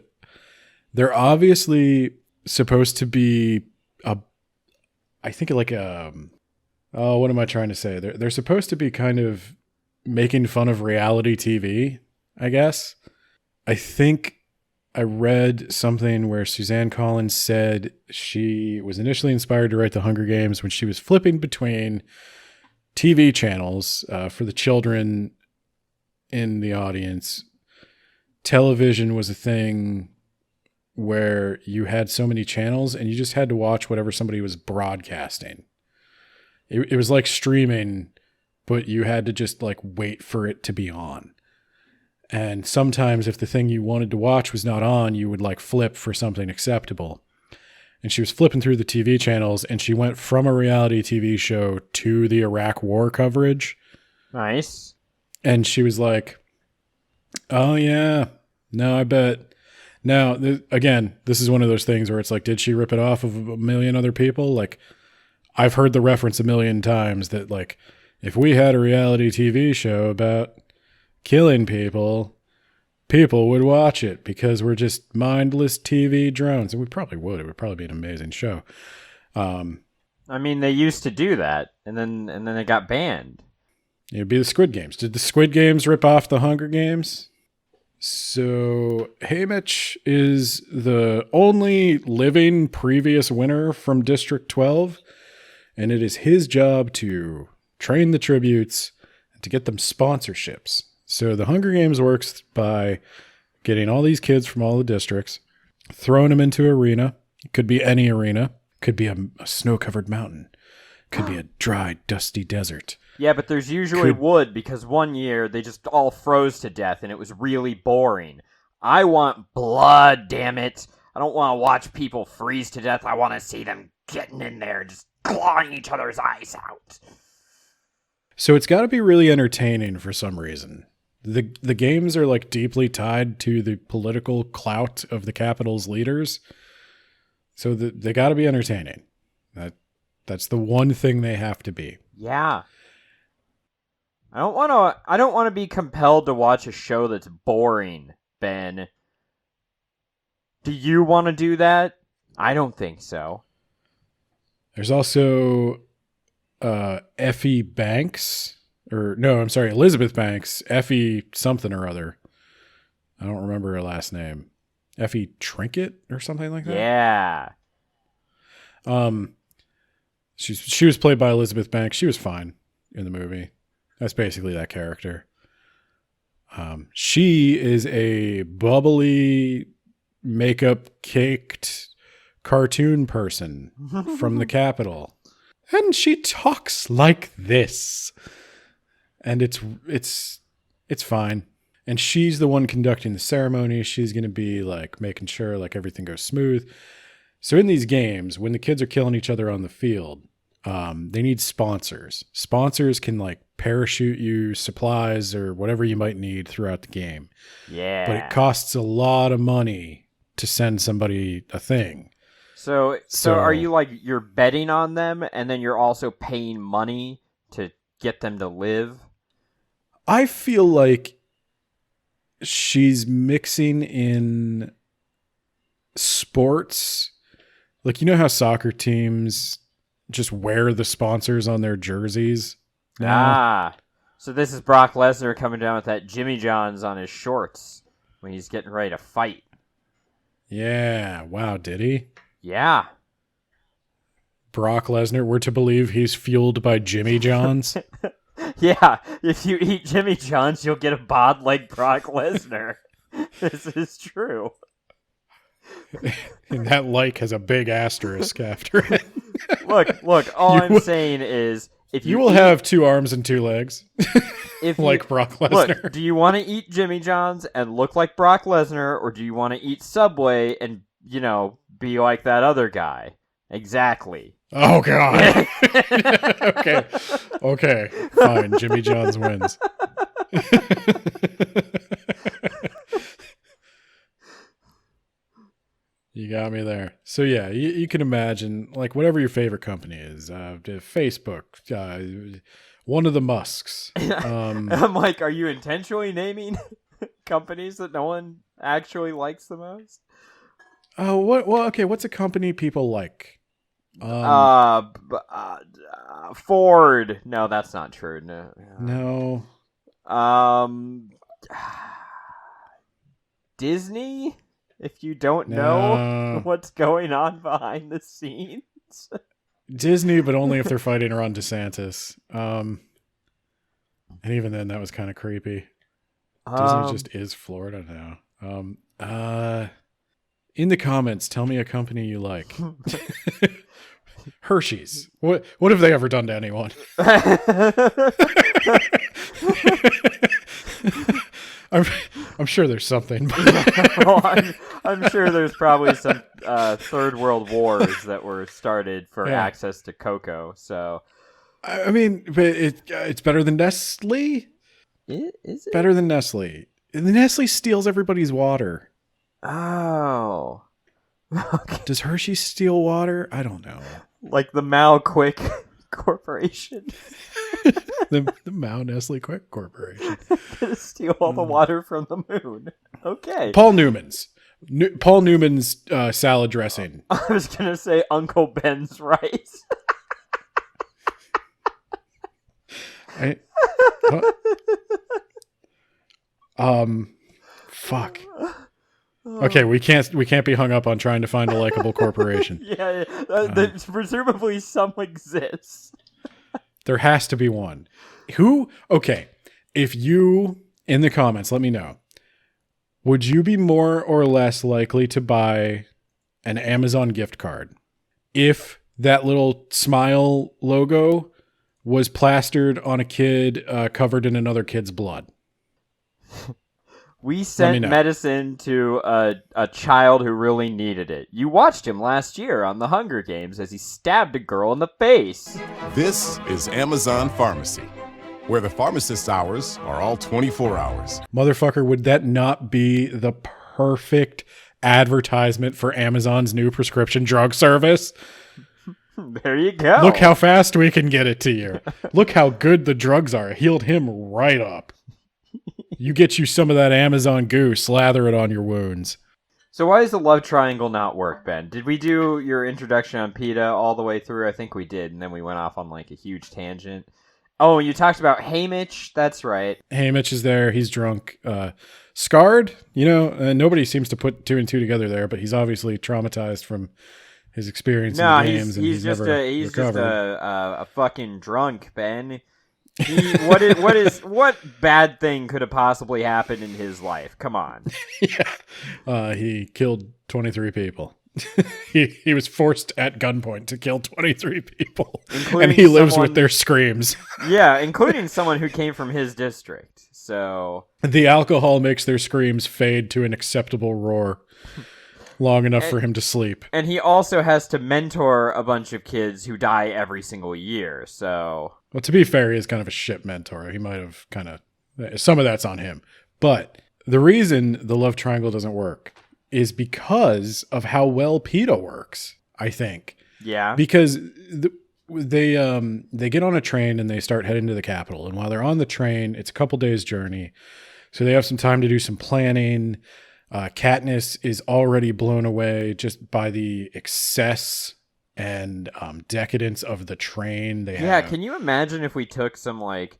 they're obviously supposed to be what am I trying to say? They're supposed to be kind of making fun of reality TV, I guess. I think I read something where Suzanne Collins said she was initially inspired to write The Hunger Games when she was flipping between TV channels for the children in the audience. Television was a thing where you had so many channels and you just had to watch whatever somebody was broadcasting. It was like streaming, but you had to just like wait for it to be on. And sometimes if the thing you wanted to watch was not on, you would like flip for something acceptable. And she was flipping through the TV channels and she went from a reality TV show to the Iraq war coverage. Nice. And she was like, oh yeah, no, I bet. Now, again, this is one of those things where it's like, did she rip it off of a million other people? Like, I've heard the reference a million times that, like, if we had a reality TV show about killing people, people would watch it because we're just mindless TV drones. And we probably would. It would probably be an amazing show. I mean, they used to do that, and then it got banned. It would be the Squid Games. Did the Squid Games rip off the Hunger Games? So Haymitch is the only living previous winner from District 12, and it is his job to train the tributes and to get them sponsorships. So the Hunger Games works by getting all these kids from all the districts, throwing them into an arena. It could be any arena. Could be a snow-covered mountain. Could be a dry, dusty desert. Yeah, but there's usually wood because one year they just all froze to death and it was really boring. I want blood, damn it. I don't want to watch people freeze to death. I want to see them getting in there and just clawing each other's eyes out. So it's got to be really entertaining for some reason. The games are like deeply tied to the political clout of the Capitol's leaders. So they got to be entertaining. That's the one thing they have to be. Yeah. I don't want to be compelled to watch a show that's boring, Ben. Do you want to do that? I don't think so. There's also Effie Banks. Elizabeth Banks. Effie something or other. I don't remember her last name. Effie Trinket or something like that? Yeah. She was played by Elizabeth Banks. She was fine in the movie. That's basically that character. She is a bubbly, makeup-caked cartoon person from the Capitol. And she talks like this. And it's fine. And she's the one conducting the ceremony. She's going to be like making sure like everything goes smooth. So in these games, when the kids are killing each other on the field, they need sponsors. Sponsors can like parachute you supplies or whatever you might need throughout the game. Yeah. But it costs a lot of money to send somebody a thing. So are you like, you're betting on them and then you're also paying money to get them to live? I feel like she's mixing in sports. Like, you know how soccer teams just wear the sponsors on their jerseys now? So this is Brock Lesnar coming down with that Jimmy John's on his shorts when he's getting ready to fight. Yeah. Wow, did he? Yeah. Brock Lesnar, we're to believe he's fueled by Jimmy John's? Yeah, if you eat Jimmy John's, you'll get a bod like Brock Lesnar. This is true. And that like has a big asterisk after it. Look, all I'm saying is, if you will have 2 arms and 2 legs, like Brock Lesnar. Look, do you want to eat Jimmy John's and look like Brock Lesnar, or do you want to eat Subway and, be like that other guy? Exactly. Oh, God. Okay. Fine. Jimmy John's wins. You got me there. So, yeah, you can imagine, like, whatever your favorite company is, Facebook, one of the Musks. I'm like, are you intentionally naming companies that no one actually likes the most? Oh, what's a company people like? Ford. No, that's not true. No. Disney? If you don't know what's going on behind the scenes. Disney, but only if they're fighting Ron DeSantis. And even then, that was kind of creepy. Disney just is Florida now. In the comments, tell me a company you like. Hershey's. What have they ever done to anyone? I'm sure there's something. I'm sure there's probably some third world wars that were started for access to cocoa. So, I mean, but it's better than Nestle. Is it better than Nestle? Nestle steals everybody's water. Oh. Okay. Does Hershey steal water? I don't know. Like the Mao Quick Corporation. the Mao Nestle Quick Corporation. Gonna steal all the water from the moon. Okay. Paul Newman's salad dressing. I was gonna say Uncle Ben's rice. Fuck. Okay, we can't be hung up on trying to find a likable corporation. Yeah, presumably some exists. There has to be one. Who? Okay, if you in the comments, let me know. Would you be more or less likely to buy an Amazon gift card if that little smile logo was plastered on a kid covered in another kid's blood. We sent medicine to a child who really needed it. You watched him last year on the Hunger Games as he stabbed a girl in the face. This is Amazon Pharmacy, where the pharmacist's hours are all 24 hours. Motherfucker, would that not be the perfect advertisement for Amazon's new prescription drug service? There you go. Look how fast we can get it to you. Look how good the drugs are. Healed him right up. You get you some of that Amazon goo, slather it on your wounds. So why does the love triangle not work, Ben? Did we do your introduction on PETA all the way through? I think we did, and then we went off on like a huge tangent. Oh, you talked about Haymitch. That's right. Haymitch is there. He's drunk. Scarred, nobody seems to put two and two together there, but he's obviously traumatized from his experience in the games. He's just recovered. a fucking drunk, Ben. What bad thing could have possibly happened in his life? Come on. Yeah. He killed 23 people. he was forced at gunpoint to kill 23 people, and he lives with their screams. Yeah, including someone who came from his district. So the alcohol makes their screams fade to an acceptable roar long enough for him to sleep. And he also has to mentor a bunch of kids who die every single year. So, well, to be fair, he is kind of a shit mentor. He might have some of that's on him. But the reason the love triangle doesn't work is because of how well PETA works, I think. Yeah. Because they get on a train and they start heading to the Capitol. And while they're on the train, it's a couple days journey. So they have some time to do some planning. Katniss is already blown away just by the excess and decadence of the train. Can you imagine if we took some like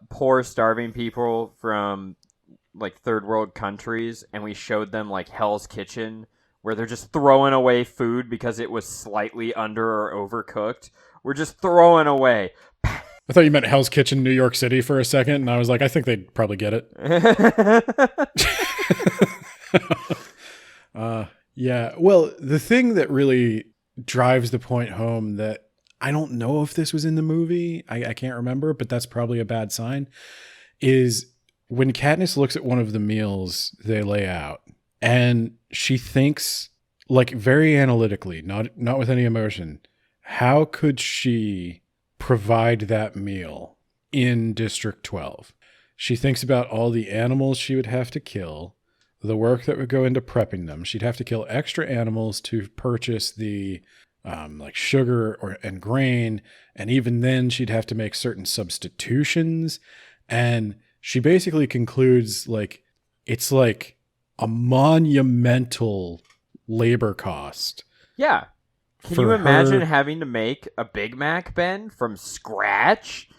poor starving people from like third world countries and we showed them like Hell's Kitchen, where they're just throwing away food because it was slightly under or overcooked? We're just throwing away. I thought you meant Hell's Kitchen, New York City for a second, and I was like, I think they'd probably get it. Yeah. Well, the thing that really drives the point home that I don't know if this was in the movie, I can't remember, but that's probably a bad sign, is when Katniss looks at one of the meals they lay out, and she thinks, like, very analytically, not with any emotion, how could she provide that meal in District 12? She thinks about all the animals she would have to kill, the work that would go into prepping them. She'd have to kill extra animals to purchase the like sugar and grain, and even then she'd have to make certain substitutions. And she basically concludes like it's like a monumental labor cost. Yeah. Can you imagine having to make a Big Mac, Ben, from scratch?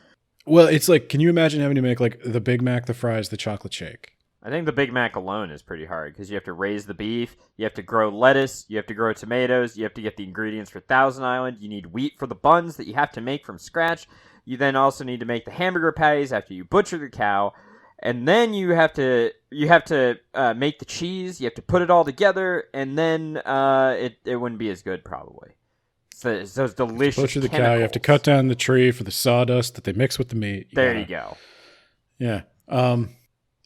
Well, it's like, can you imagine having to make like the Big Mac, the fries, the chocolate shake? I think the Big Mac alone is pretty hard because you have to raise the beef, you have to grow lettuce, you have to grow tomatoes, you have to get the ingredients for Thousand Island, you need wheat for the buns that you have to make from scratch. You then also need to make the hamburger patties after you butcher the cow, and then you have to make the cheese. You have to put it all together, and then it wouldn't be as good probably. So it's those delicious. Butcher the cow. You have to cut down the tree for the sawdust that they mix with the meat. You go. Yeah.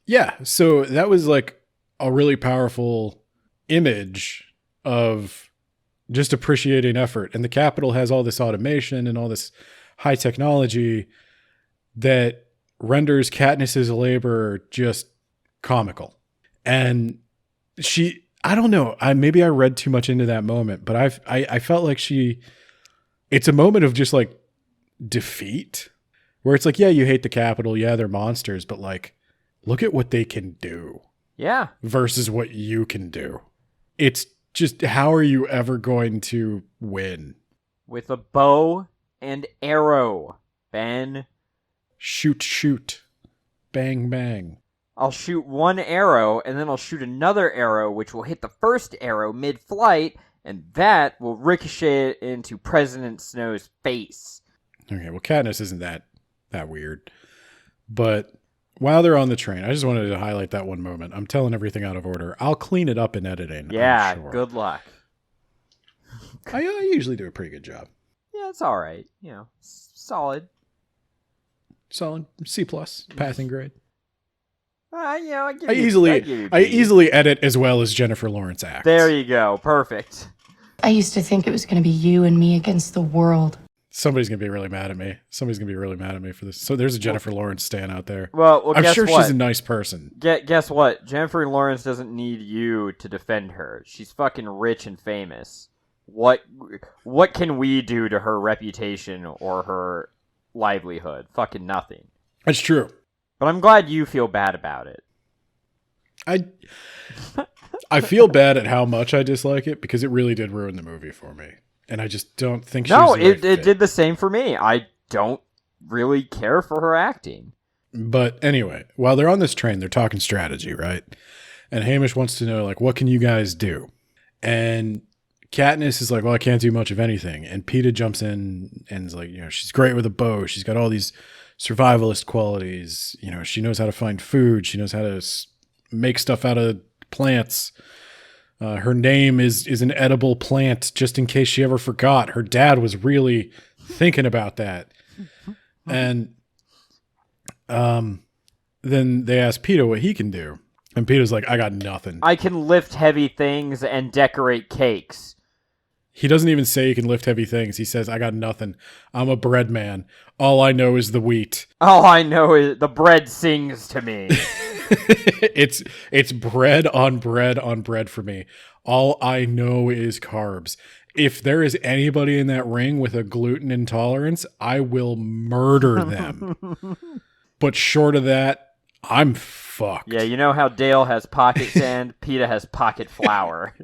Yeah. So that was like a really powerful image of just appreciating effort, and the Capitol has all this automation and all this high technology that renders Katniss's labor just comical. And I don't know, maybe I read too much into that moment, but I felt like it's a moment of just like defeat, where it's like, yeah, you hate the Capitol, yeah, they're monsters, but like, look at what they can do. Yeah. Versus what you can do. It's just, how are you ever going to win? With a bow and arrow, Ben. Shoot. Bang, bang. I'll shoot one arrow, and then I'll shoot another arrow, which will hit the first arrow mid-flight, and that will ricochet it into President Snow's face. Okay, well, Katniss isn't that weird. But while they're on the train, I just wanted to highlight that one moment. I'm telling everything out of order. I'll clean it up in editing. Yeah, I'm sure. Good luck. I usually do a pretty good job. Yeah, it's all right. Solid. Solid. C+. Passing grade. I give I you easily edit as well as Jennifer Lawrence acts. There you go. Perfect. I used to think it was going to be you and me against the world. Somebody's going to be really mad at me. Somebody's going to be really mad at me for this. So there's a Jennifer Lawrence stan out there. Well, I'm guess sure what? she's a nice person. Guess what? Jennifer Lawrence doesn't need you to defend her. She's fucking rich and famous. What can we do to her reputation or her livelihood? Fucking nothing. That's true. But I'm glad you feel bad about it. I feel bad at how much I dislike it because it really did ruin the movie for me. And I just don't think she's it did the same for me. I don't really care for her acting. But anyway, while they're on this train, they're talking strategy, right? And Hamish wants to know, like, what can you guys do? And Katniss is like, well, I can't do much of anything. And Peeta jumps in and is like, she's great with a bow. She's got all these survivalist qualities. She knows how to find food. She knows how to make stuff out of plants. Her name is an edible plant, just in case she ever forgot. Her dad was really thinking about that. And then they ask Peeta what he can do. And Peeta's like, I got nothing. I can lift heavy things and decorate cakes. He doesn't even say he can lift heavy things. He says, I got nothing. I'm a bread man. All I know is the wheat. All I know is the bread sings to me. It's bread on bread on bread for me. All I know is carbs. If there is anybody in that ring with a gluten intolerance, I will murder them. But short of that, I'm fucked. Yeah, you know how Dale has pocket sand, Peeta has pocket flour.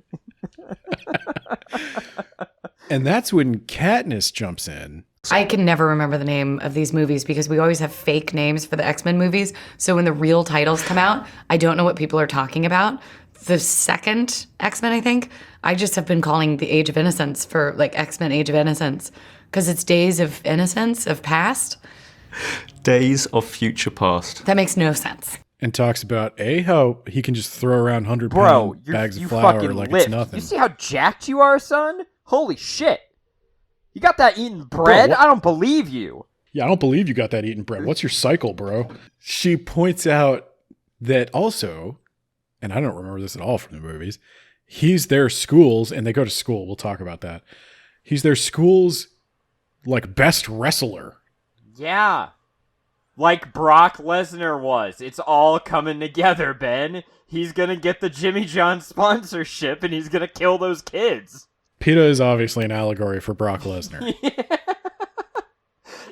And that's when Katniss jumps in. I can never remember the name of these movies because we always have fake names for the X-Men movies. So when the real titles come out, I don't know what people are talking about. The second X-Men, I think, I just have been calling the Age of Innocence for like X-Men Age of Innocence because it's Days of Innocence of Past. Days of Future Past. That makes no sense. And talks about how he can just throw around 100-pound bags of flour like it's nothing. You see how jacked you are, son? Holy shit. You got that eating bread? Bro, I don't believe you. Yeah, I don't believe you got that eating bread. What's your cycle, bro? She points out that also, and I don't remember this at all from the movies, he's their schools, and they go to school. We'll talk about that. He's their school's, like, best wrestler. Yeah. Like Brock Lesnar was. It's all coming together, Ben. He's gonna get the Jimmy John sponsorship, and he's gonna kill those kids. Peeta is obviously an allegory for Brock Lesnar.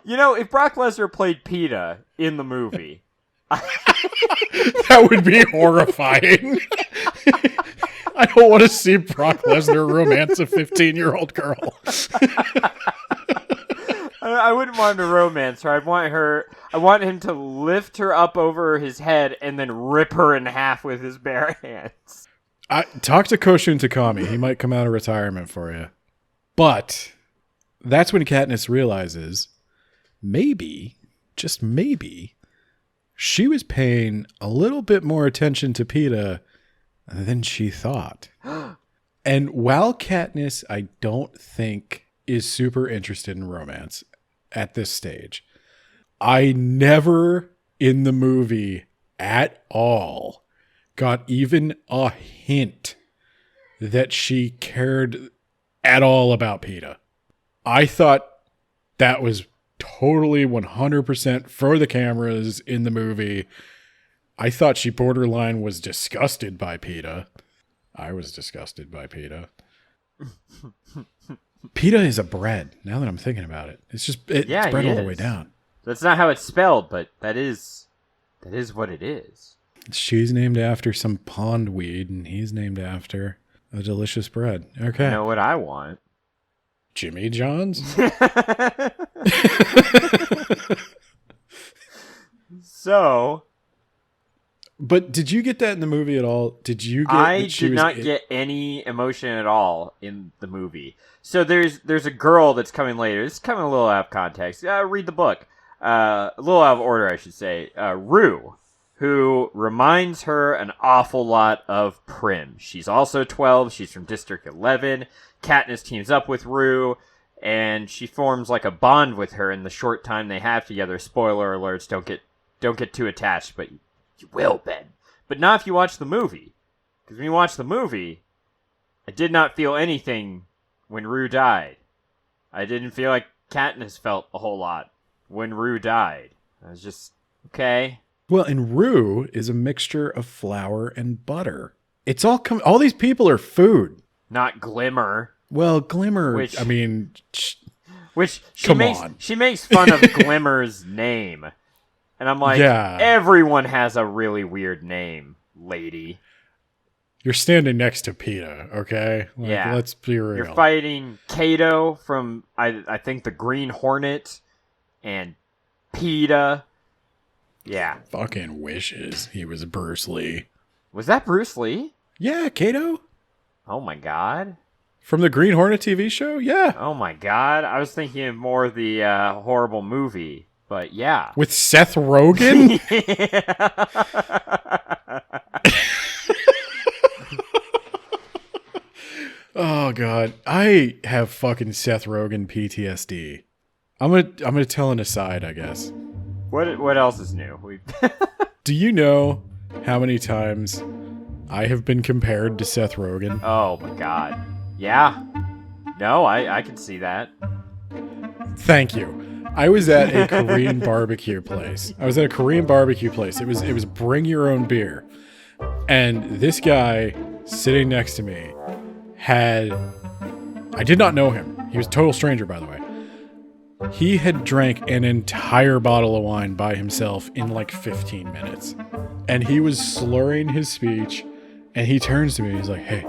If Brock Lesnar played Peeta in the movie... That would be horrifying. I don't want to see Brock Lesnar romance a 15-year-old girl. I wouldn't want him to romance her. I want him to lift her up over his head and then rip her in half with his bare hands. Talk to Koshun Takami. He might come out of retirement for you. But that's when Katniss realizes maybe, just maybe, she was paying a little bit more attention to Peeta than she thought. And while Katniss, I don't think, is super interested in romance at this stage, I never in the movie at all got even a hint that she cared at all about Peeta. I thought that was totally 100% for the cameras in the movie. I thought she borderline was disgusted by Peeta. I was disgusted by Peeta. Peeta is a bread, now that I'm thinking about it. It's just it's bread all the way down. That's not how it's spelled, but that is what it is. She's named after some pond weed, and he's named after a delicious bread. Okay. You know what I want? Jimmy John's? So... But did you get that in the movie at all? Did you get I did not get any emotion at all in the movie. So there's a girl that's coming later. This is coming a little out of context. Read the book. A little out of order, I should say. Rue, who reminds her an awful lot of Prim. She's also 12. She's from District 11. Katniss teams up with Rue, and she forms like a bond with her in the short time they have together. Spoiler alerts, don't get too attached, but you will, Ben. But not if you watch the movie. Because when you watch the movie, I did not feel anything when Rue died. I didn't feel like Katniss felt a whole lot when Rue died. I was just, okay. Well, and roux is a mixture of flour and butter. It's all these people are food. Not Glimmer. Well, Glimmer, Which she makes fun of Glimmer's name. And I'm like, yeah. Everyone has a really weird name, lady. You're standing next to PETA, okay? Like, yeah. Let's be real. You're fighting Kato from, I think, the Green Hornet and PETA. Yeah. Fucking wishes he was Bruce Lee. Was that Bruce Lee? Yeah, Kato. Oh my god. From the Green Hornet TV show? Yeah. Oh my god. I was thinking more of the horrible movie, but yeah. With Seth Rogen? Oh god. I have fucking Seth Rogen PTSD. I'm gonna tell an aside, I guess. What else is new? Do you know how many times I have been compared to Seth Rogen? Oh my god. Yeah. No, I can see that. Thank you. I was at a Korean barbecue place. It was bring your own beer. And this guy sitting next to me I did not know him. He was a total stranger, by the way. He had drank an entire bottle of wine by himself in like 15 minutes. And he was slurring his speech, and he turns to me and he's like, hey,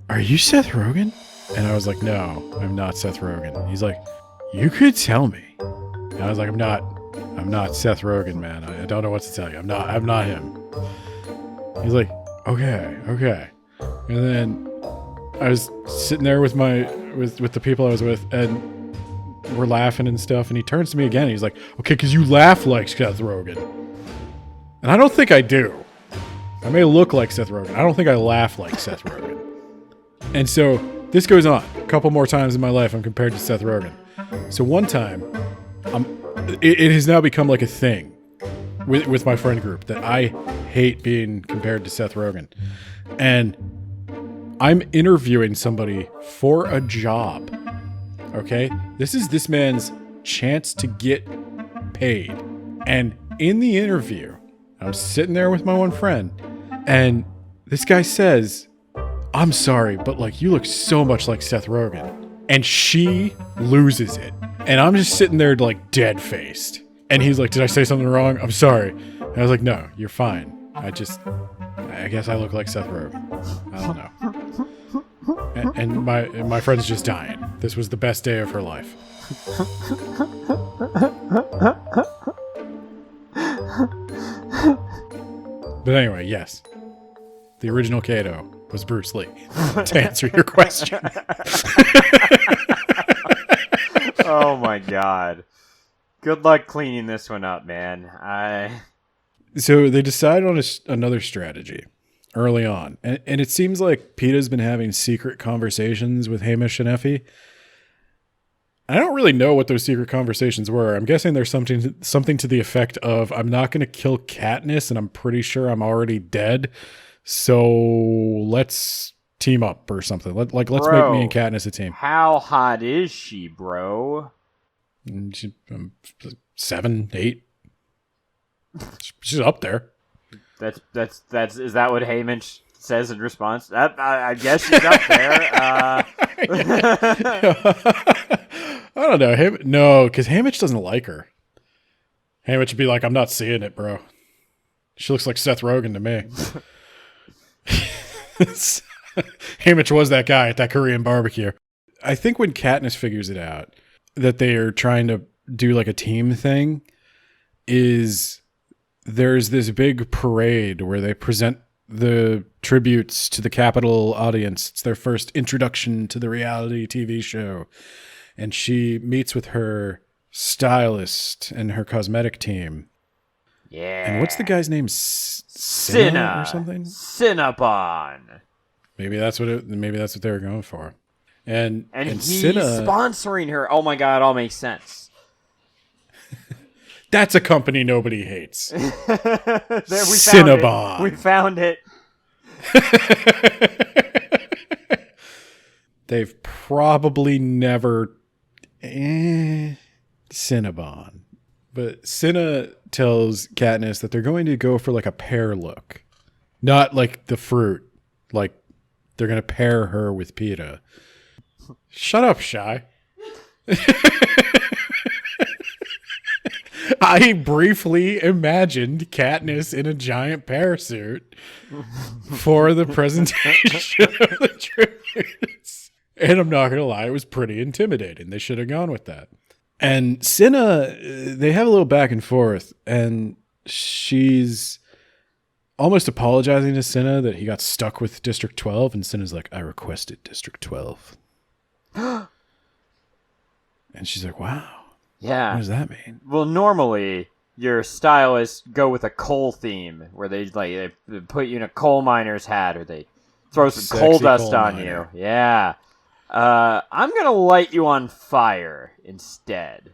are you Seth Rogen? And I was like, no, I'm not Seth Rogen. He's like, you could tell me. And I was like, I'm not Seth Rogen, man. I don't know what to tell you. I'm not him. He's like, okay. And then I was sitting there with with the people I was with, and we're laughing and stuff, and he turns to me again, and he's like, okay, because you laugh like Seth Rogen. And I don't think I do. I may look like Seth Rogen. I don't think I laugh like Seth Rogen. And so this goes on. A couple more times in my life I'm compared to Seth Rogen. So one time, it has now become like a thing with my friend group that I hate being compared to Seth Rogen. And I'm interviewing somebody for a job. Okay? This is this man's chance to get paid. And in the interview, I'm sitting there with my one friend, and this guy says, I'm sorry, but like, you look so much like Seth Rogen. And she loses it. And I'm just sitting there like dead faced. And he's like, did I say something wrong? I'm sorry. And I was like, no, you're fine. I guess I look like Seth Rogen. I don't know. And my friend's just dying. This was the best day of her life. But anyway, yes. The original Kato was Bruce Lee, to answer your question. Oh my god. Good luck cleaning this one up, man. So they decided on another strategy early on. And it seems like PETA's been having secret conversations with Hamish and Effie. I don't really know what those secret conversations were. I'm guessing there's something to the effect of, I'm not going to kill Katniss, and I'm pretty sure I'm already dead. So let's team up or something. Let's make me and Katniss a team. How hot is she, bro? 7, 8. She's up there. Is that what Hamish says in response? I guess she's up there. I don't know. No, because Hamish doesn't like her. Hamish would be like, I'm not seeing it, bro. She looks like Seth Rogen to me. Hamish was that guy at that Korean barbecue. I think when Katniss figures it out that they are trying to do like a team thing, is there's this big parade where they present the tributes to the Capitol audience. It's their first introduction to the reality TV show. And she meets with her stylist and her cosmetic team. Yeah. And what's the guy's name? Cinna or something? Cinnabon. Maybe that's what they were going for. And he's Cinna, sponsoring her. Oh my god, all makes sense. that's a company nobody hates. There, we Cinnabon. We found it. They've probably never Cinnabon. But Cinna tells Katniss that they're going to go for like a pear look. Not like the fruit. Like they're going to pair her with Peeta. Shut up, Shy. I briefly imagined Katniss in a giant pear suit for the presentation of the tributes. And I'm not going to lie, it was pretty intimidating. They should have gone with that. And Cinna, they have a little back and forth, and she's almost apologizing to Cinna that he got stuck with District 12, and Cinna's like, I requested District 12. And she's like, wow. Yeah. What does that mean? Well, normally your stylists go with a coal theme where they put you in a coal miner's hat or they throw some coal dust on you. Yeah. I'm going to light you on fire instead.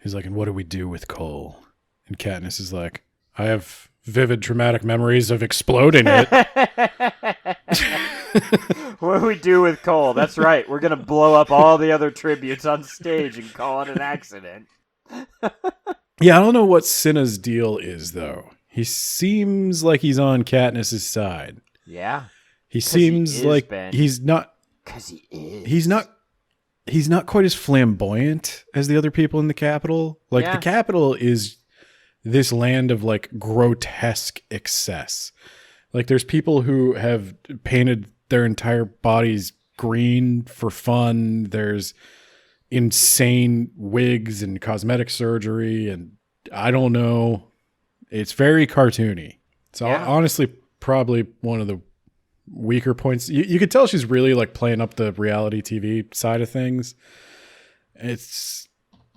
He's like, and what do we do with coal? And Katniss is like, I have vivid traumatic memories of exploding it. What do we do with coal? That's right. We're going to blow up all the other tributes on stage and call it an accident. Yeah, I don't know what Cinna's deal is, though. He seems like he's on Katniss's side. Yeah. He seems like Ben. He's not... Because he is. He's not quite as flamboyant as the other people in the Capitol. Like, the Capitol is this land of, like, grotesque excess. Like, there's people who have painted their entire bodies green for fun. There's insane wigs and cosmetic surgery, and I don't know. It's very cartoony. It's honestly probably one of the weaker points. You could tell she's really like playing up the reality TV side of things. It's,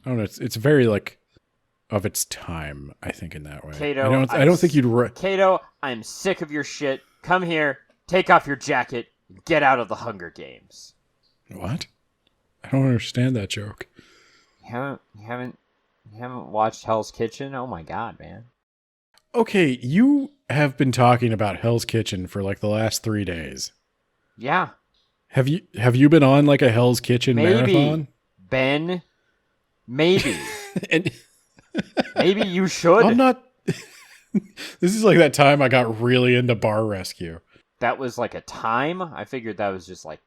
I don't know. It's very like of its time, I think, in that way. Kato, I don't think you'd. Kato, I'm sick of your shit. Come here, take off your jacket, and get out of the Hunger Games. What? I don't understand that joke. You haven't watched Hell's Kitchen? Oh my god, man. Okay, you have been talking about Hell's Kitchen for like the last 3 days. Yeah. Have you been on like a Hell's Kitchen marathon? Ben. Maybe. And maybe you should. I'm not. This is like that time I got really into Bar Rescue. That was like a time? I figured that was just like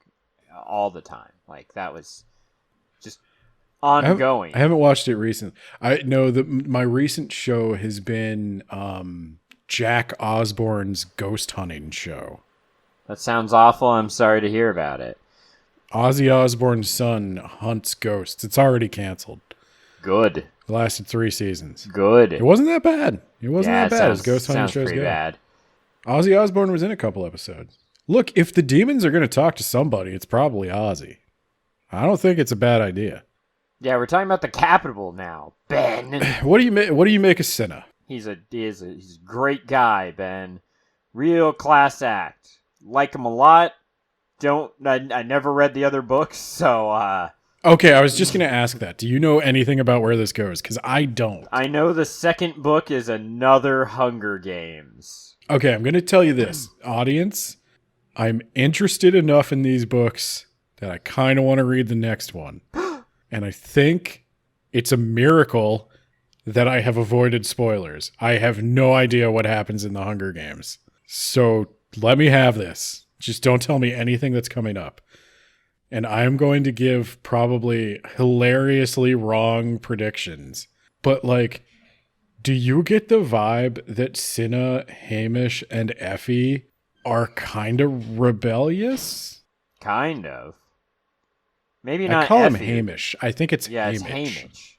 all the time. Like that was just ongoing. I haven't watched it recently. I know that my recent show has been Jack Osborne's ghost hunting show. That sounds awful. I'm sorry to hear about it. Ozzy Osbourne's son hunts ghosts. It's already canceled. Good. It lasted 3 seasons. Good. It wasn't that bad. It wasn't that bad. His ghost hunting show's pretty good. Bad. Ozzy Osbourne was in a couple episodes. Look, if the demons are going to talk to somebody, it's probably Ozzy. I don't think it's a bad idea. Yeah, we're talking about the Capitol now, Ben. What do you make of Cinna? He's a great guy, Ben. Real class act. Like him a lot. I never read the other books, so Okay, I was just going to ask that. Do you know anything about where this goes? Because I don't. I know the second book is another Hunger Games. Okay, I'm going to tell you this. Audience, I'm interested enough in these books that I kind of want to read the next one. And I think it's a miracle that I have avoided spoilers. I have no idea what happens in the Hunger Games. So let me have this. Just don't tell me anything that's coming up. And I'm going to give probably hilariously wrong predictions. But, like, do you get the vibe that Cinna, Hamish, and Effie are kind of rebellious? Kind of. Maybe not I call him Effie. Hamish. I think it's Hamish. It's Hamish.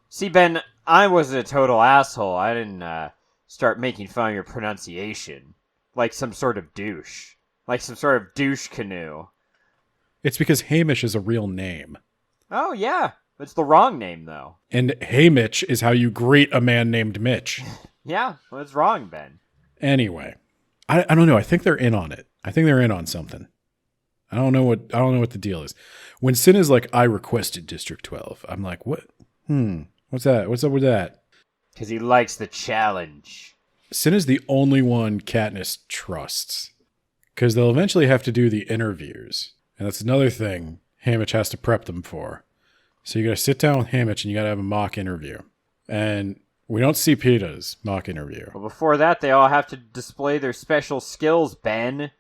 See, Ben, I was a total asshole. I didn't start making fun of your pronunciation. Like some sort of douche. Like some sort of douche canoe. It's because Hamish is a real name. Oh, yeah. It's the wrong name, though. And Hamish is how you greet a man named Mitch. Yeah, well, it's wrong, Ben. Anyway, I don't know. I think they're in on it. I think they're in on something. I don't know what the deal is. When Sin is like, I requested District 12, I'm like, what? What's that? What's up with that? Because he likes the challenge. Sin is the only one Katniss trusts. Because they'll eventually have to do the interviews. And that's another thing Haymitch has to prep them for. So you got to sit down with Haymitch and you got to have a mock interview. And we don't see Peeta's mock interview. Well, before that, they all have to display their special skills, Ben.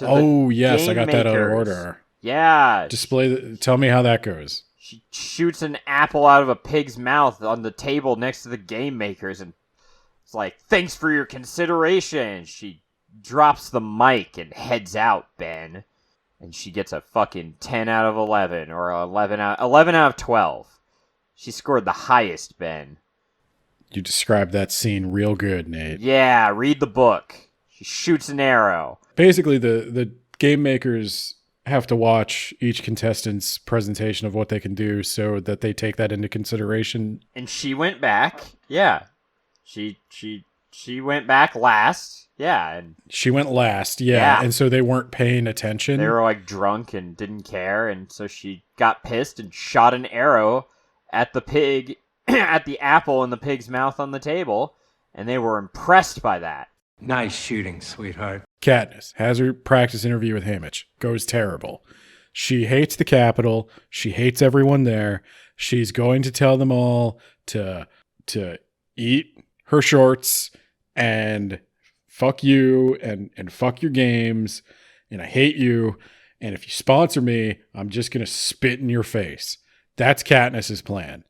Oh, yes, I got that out of order. Yeah. Tell me how that goes. She shoots an apple out of a pig's mouth on the table next to the game makers, and it's like, thanks for your consideration. She drops the mic and heads out, Ben. And she gets a fucking 10 out of 11, or 11 out of 12. She scored the highest, Ben. You described that scene real good, Nate. Yeah, read the book. She shoots an arrow. Basically, the game makers have to watch each contestant's presentation of what they can do so that they take that into consideration. And she went back. Yeah. She went back last. Yeah. And she went last. Yeah. And so they weren't paying attention. They were like drunk and didn't care. And so she got pissed and shot an arrow at the pig, at the apple in the pig's mouth on the table. And they were impressed by that. Nice shooting, sweetheart. Katniss has her practice interview with Haymitch. Goes terrible. She hates the Capitol. She hates everyone there. She's going to tell them all to eat her shorts and fuck you and fuck your games. And I hate you. And if you sponsor me, I'm just going to spit in your face. That's Katniss's plan.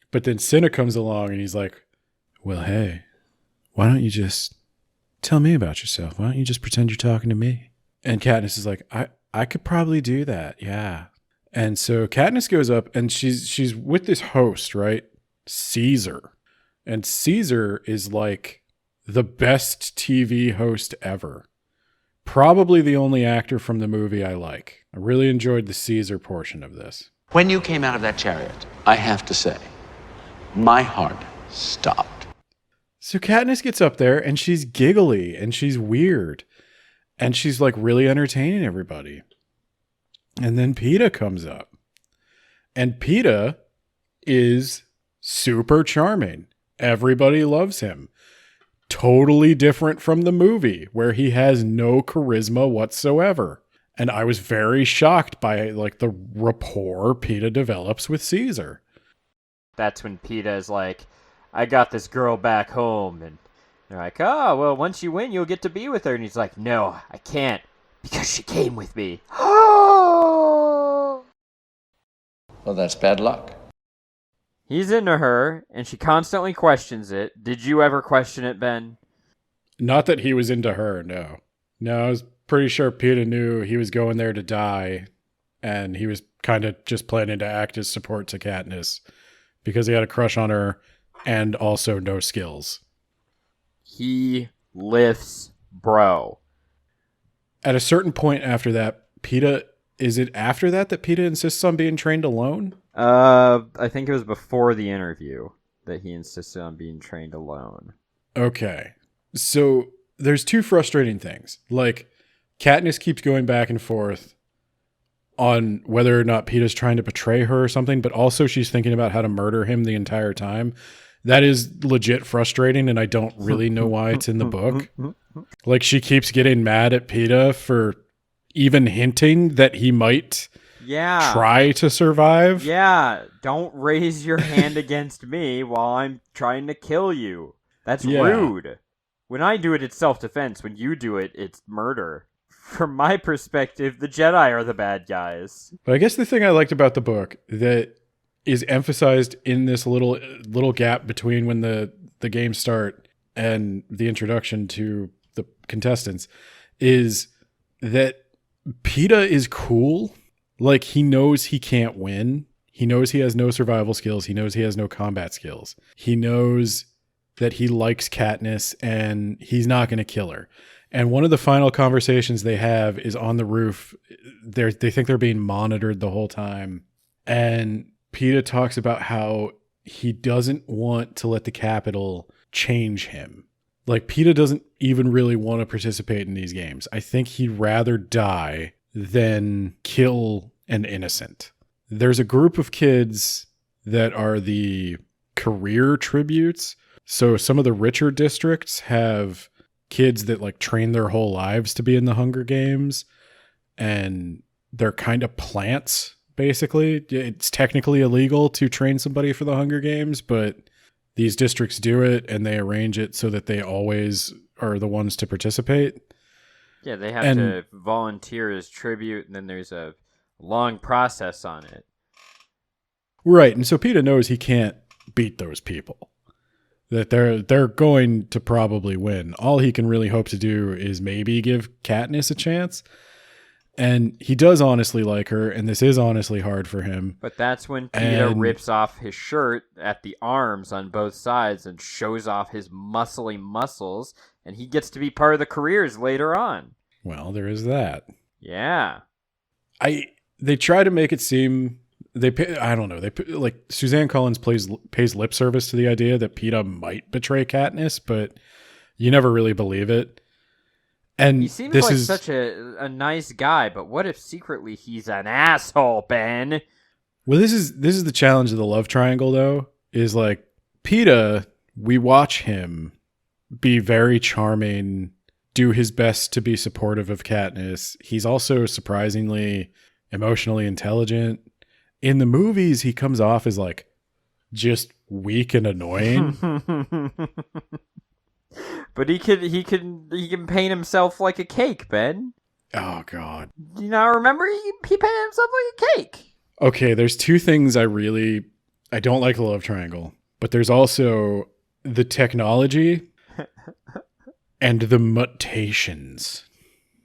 But then Cinna comes along and he's like, well, hey, why don't you just tell me about yourself? Why don't you just pretend you're talking to me? And Katniss is like, I could probably do that. Yeah. And so Katniss goes up and she's with this host, right? Caesar. And Caesar is like the best TV host ever. Probably the only actor from the movie I like. I really enjoyed the Caesar portion of this. When you came out of that chariot, I have to say, my heart stopped. So Katniss gets up there and she's giggly and she's weird. And she's like really entertaining everybody. And then Peeta comes up. And Peeta is super charming. Everybody loves him. Totally different from the movie where he has no charisma whatsoever. And I was very shocked by like the rapport Peeta develops with Caesar. That's when Peeta is like, I got this girl back home. And they're like, oh, well, once you win, you'll get to be with her. And he's like, no, I can't because she came with me. Well, that's bad luck. He's into her, and she constantly questions it. Did you ever question it, Ben? Not that he was into her, no. No, I was pretty sure Peeta knew he was going there to die, and he was kind of just planning to act as support to Katniss because he had a crush on her and also no skills. He lifts bro. At a certain point after that, Peeta... Is it after that Peeta insists on being trained alone? I think it was before the interview that he insisted on being trained alone. Okay. So there's two frustrating things. Like, Katniss keeps going back and forth on whether or not Peeta's trying to betray her or something, but also she's thinking about how to murder him the entire time. That is legit frustrating, and I don't really know why it's in the book. Like, she keeps getting mad at Peeta for even hinting that he might try to survive. Yeah, don't raise your hand against me while I'm trying to kill you. That's rude. When I do it, it's self-defense. When you do it, it's murder. From my perspective, the Jedi are the bad guys. But I guess the thing I liked about the book that is emphasized in this little gap between when the games start and the introduction to the contestants is that Peeta is cool. Like, he knows he can't win. He knows he has no survival skills. He knows he has no combat skills. He knows that he likes Katniss and he's not going to kill her. And one of the final conversations they have is on the roof. They think they're being monitored the whole time. And Peeta talks about how he doesn't want to let the Capitol change him. Like, Peeta doesn't even really want to participate in these games. I think he'd rather die than kill an innocent. There's a group of kids that are the career tributes. So some of the richer districts have kids that like train their whole lives to be in the Hunger Games, and they're kind of plants, basically. It's technically illegal to train somebody for the Hunger Games, but these districts do it, and they arrange it so that they always are the ones to participate. Yeah, they have to volunteer as tribute, and then there's a long process on it. Right, and so Peeta knows he can't beat those people. That they're going to probably win. All he can really hope to do is maybe give Katniss a chance. And he does honestly like her, and this is honestly hard for him. But that's when Peeta rips off his shirt at the arms on both sides and shows off his muscly muscles, and he gets to be part of the careers later on. Well, there is that. Yeah. They try to make it seem I don't know. Like Suzanne Collins pays lip service to the idea that Peeta might betray Katniss, but you never really believe it. And he seems like such a nice guy, but what if secretly he's an asshole, Ben? Well, this is the challenge of the love triangle, though. Is like Peeta, we watch him be very charming, do his best to be supportive of Katniss. He's also surprisingly emotionally intelligent. In the movies, he comes off as like just weak and annoying. But he can paint himself like a cake, Ben. Oh God! You know, remember he painted himself like a cake. Okay, there's two things I don't like the love triangle, but there's also the technology and the mutations.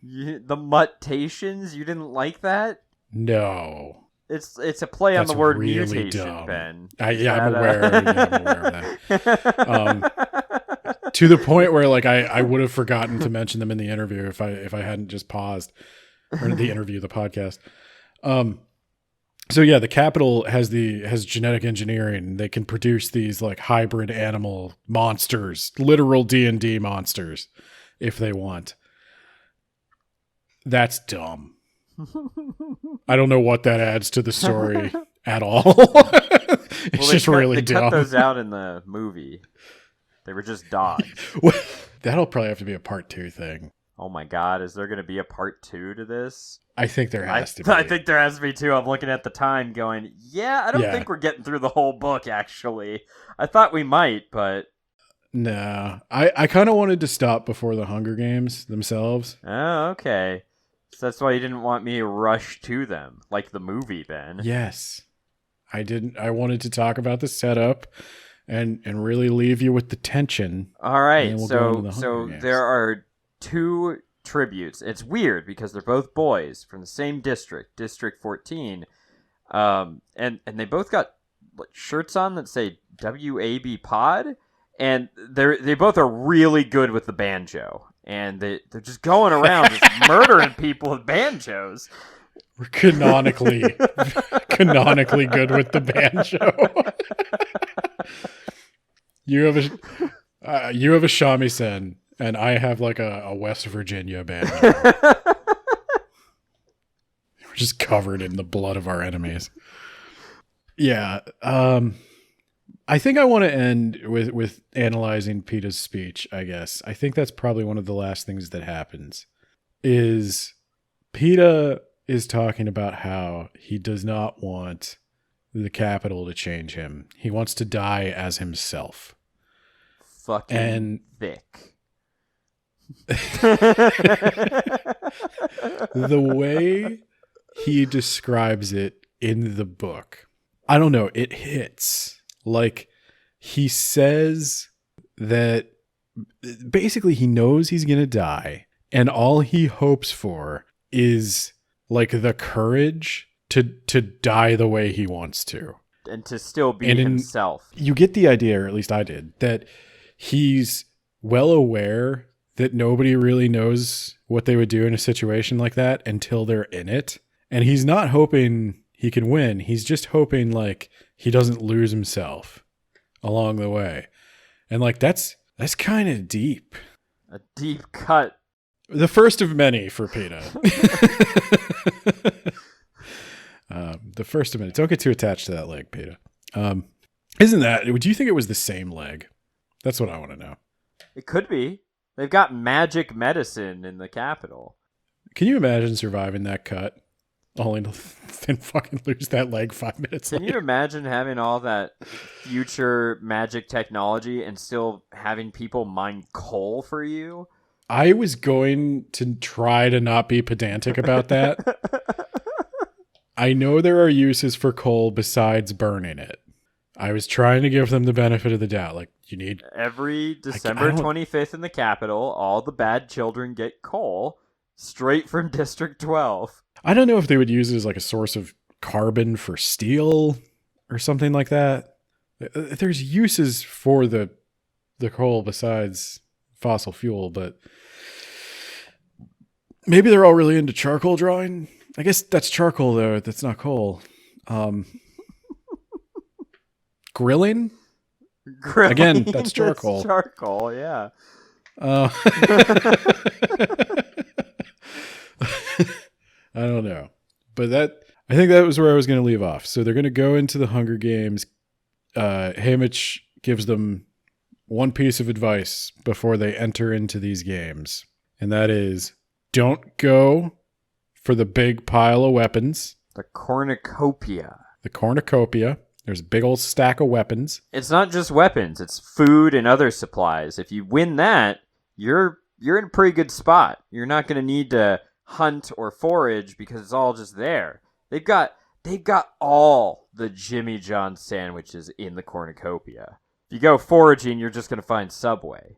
The mutations? You didn't like that? No. It's a play on the word really mutation, dumb. Ben. I'm aware of that. To the point where like I would have forgotten to mention them in the interview if I hadn't just paused, or the interview, the podcast. So yeah, the Capitol has genetic engineering. They can produce these like hybrid animal monsters, literal D&D monsters, if they want. That's dumb. I don't know what that adds to the story at all. It's just really dumb. They cut those out in the movie. They were just dogs. That'll probably have to be a part 2 thing. Oh my God, is there going to be a part 2 to this? I think there has to be. I think there has to be too. I'm looking at the time going, I don't think we're getting through the whole book, actually. I thought we might, but... No. I kind of wanted to stop before the Hunger Games themselves. Oh, okay. So that's why you didn't want me to rush to them, like the movie, Ben. Yes. I didn't. I wanted to talk about the setup and really leave you with the tension. All right, so there are 2 tributes. It's weird because they're both boys from the same district, District 14, and they both got shirts on that say WAB Pod, and they both are really good with the banjo, and they're just going around just murdering people with banjos. We're canonically good with the banjo. You have a shamisen, and I have like a West Virginia banjo. We're just covered in the blood of our enemies. Yeah. I think I want to end with analyzing Peeta's speech, I guess. I think that's probably one of the last things that happens. Is Peeta is talking about how he does not want the Capitol to change him. He wants to die as himself. Fucking thick. The way he describes it in the book, I don't know, it hits. Like, he says that basically he knows he's going to die, and all he hopes for is like the courage to die the way he wants to. And to still be himself. You get the idea, or at least I did, that he's well aware that nobody really knows what they would do in a situation like that until they're in it. And he's not hoping he can win. He's just hoping like he doesn't lose himself along the way. And like that's kind of deep. A deep cut. The first of many for PETA. The first of many. Don't get too attached to that leg, PETA. Isn't that? Do you think it was the same leg? That's what I want to know. It could be. They've got magic medicine in the Capitol. Can you imagine surviving that cut? Only to then fucking lose that leg 5 minutes later. Can you imagine having all that future magic technology and still having people mine coal for you? I was going to try to not be pedantic about that. I know there are uses for coal besides burning it. I was trying to give them the benefit of the doubt. Like, you need... Every December 25th in the Capitol, all the bad children get coal straight from District 12. I don't know if they would use it as like a source of carbon for steel or something like that. There's uses for the coal besides fossil fuel, but maybe they're all really into charcoal drawing. I guess that's charcoal, though. That's not coal. Grilling? Again, that's charcoal. That's charcoal, yeah. I don't know. But I think that was where I was going to leave off. So they're going to go into the Hunger Games. Haymitch gives them one piece of advice before they enter into these games. And that is, don't go for the big pile of weapons. The cornucopia. The cornucopia. There's a big old stack of weapons. It's not just weapons. It's food and other supplies. If you win that, you're in a pretty good spot. You're not going to need to hunt or forage because it's all just there. They've got all the Jimmy John sandwiches in the cornucopia. If you go foraging, you're just going to find Subway.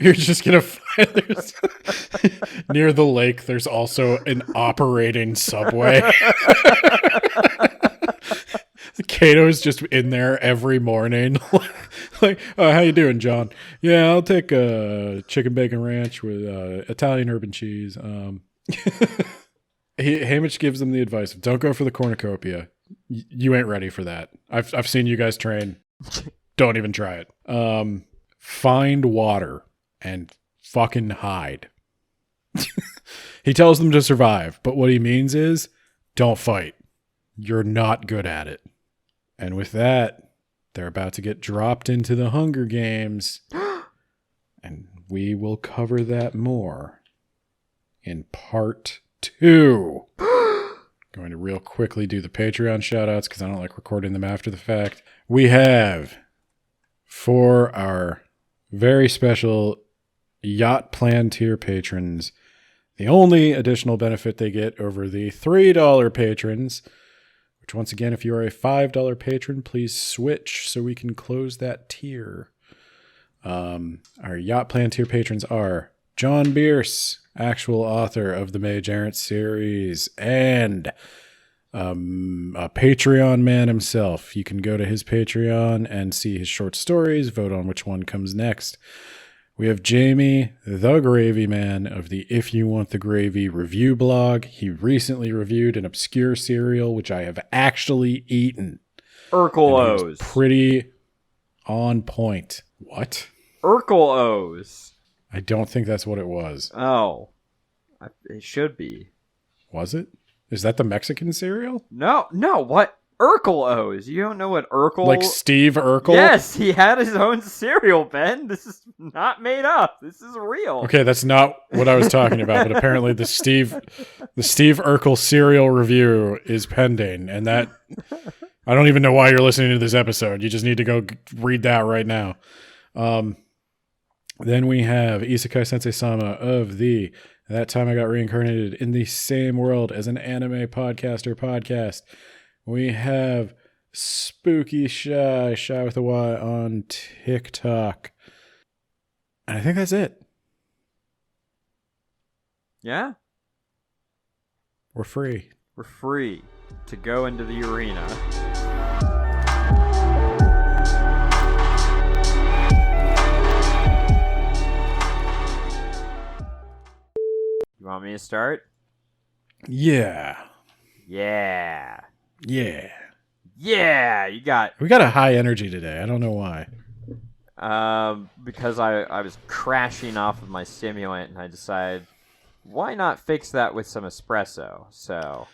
You're just going to find near the lake, there's also an operating Subway. Kato's just in there every morning. Like, how you doing, John? Yeah, I'll take a chicken bacon ranch with Italian herb and cheese. Haymitch gives them the advice of don't go for the cornucopia. You ain't ready for that. I've seen you guys train. Don't even try it. Find water and fucking hide. He tells them to survive, but what he means is don't fight. You're not good at it. And with that, they're about to get dropped into the Hunger Games. And we will cover that more in part 2. Going to real quickly do the Patreon shoutouts because I don't like recording them after the fact. We have, for our very special Yacht Plan tier patrons, the only additional benefit they get over the $3 patrons, which once again, if you are a $5 patron, please switch so we can close that tier. Our Yacht Plan tier patrons are John Bierce, actual author of the Mage Errant series, and a Patreon man himself. You can go to his Patreon and see his short stories, vote on which one comes next. We have Jamie, the Gravy Man of the If You Want the Gravy review blog. He recently reviewed an obscure cereal, which I have actually eaten. Urkel O's. Pretty on point. What? Urkel O's. I don't think that's what it was. Oh. It should be. Was it? Is that the Mexican cereal? No, what? Urkel O's. You don't know what Urkel... Like Steve Urkel? Yes, he had his own cereal, Ben. This is not made up. This is real. Okay, that's not what I was talking about, but apparently the Steve Urkel cereal review is pending, and that... I don't even know why you're listening to this episode. You just need to go read that right now. Then we have Isekai Sensei Sama of the That Time I Got Reincarnated in the Same World as an Anime Podcaster podcast. We have Spooky Shy with a Y on TikTok. And I think that's it. Yeah? We're free. We're free to go into the arena. You want me to start? Yeah. Yeah. Yeah. Yeah, We got a high energy today. I don't know why. because I was crashing off of my stimulant, and I decided, why not fix that with some espresso? So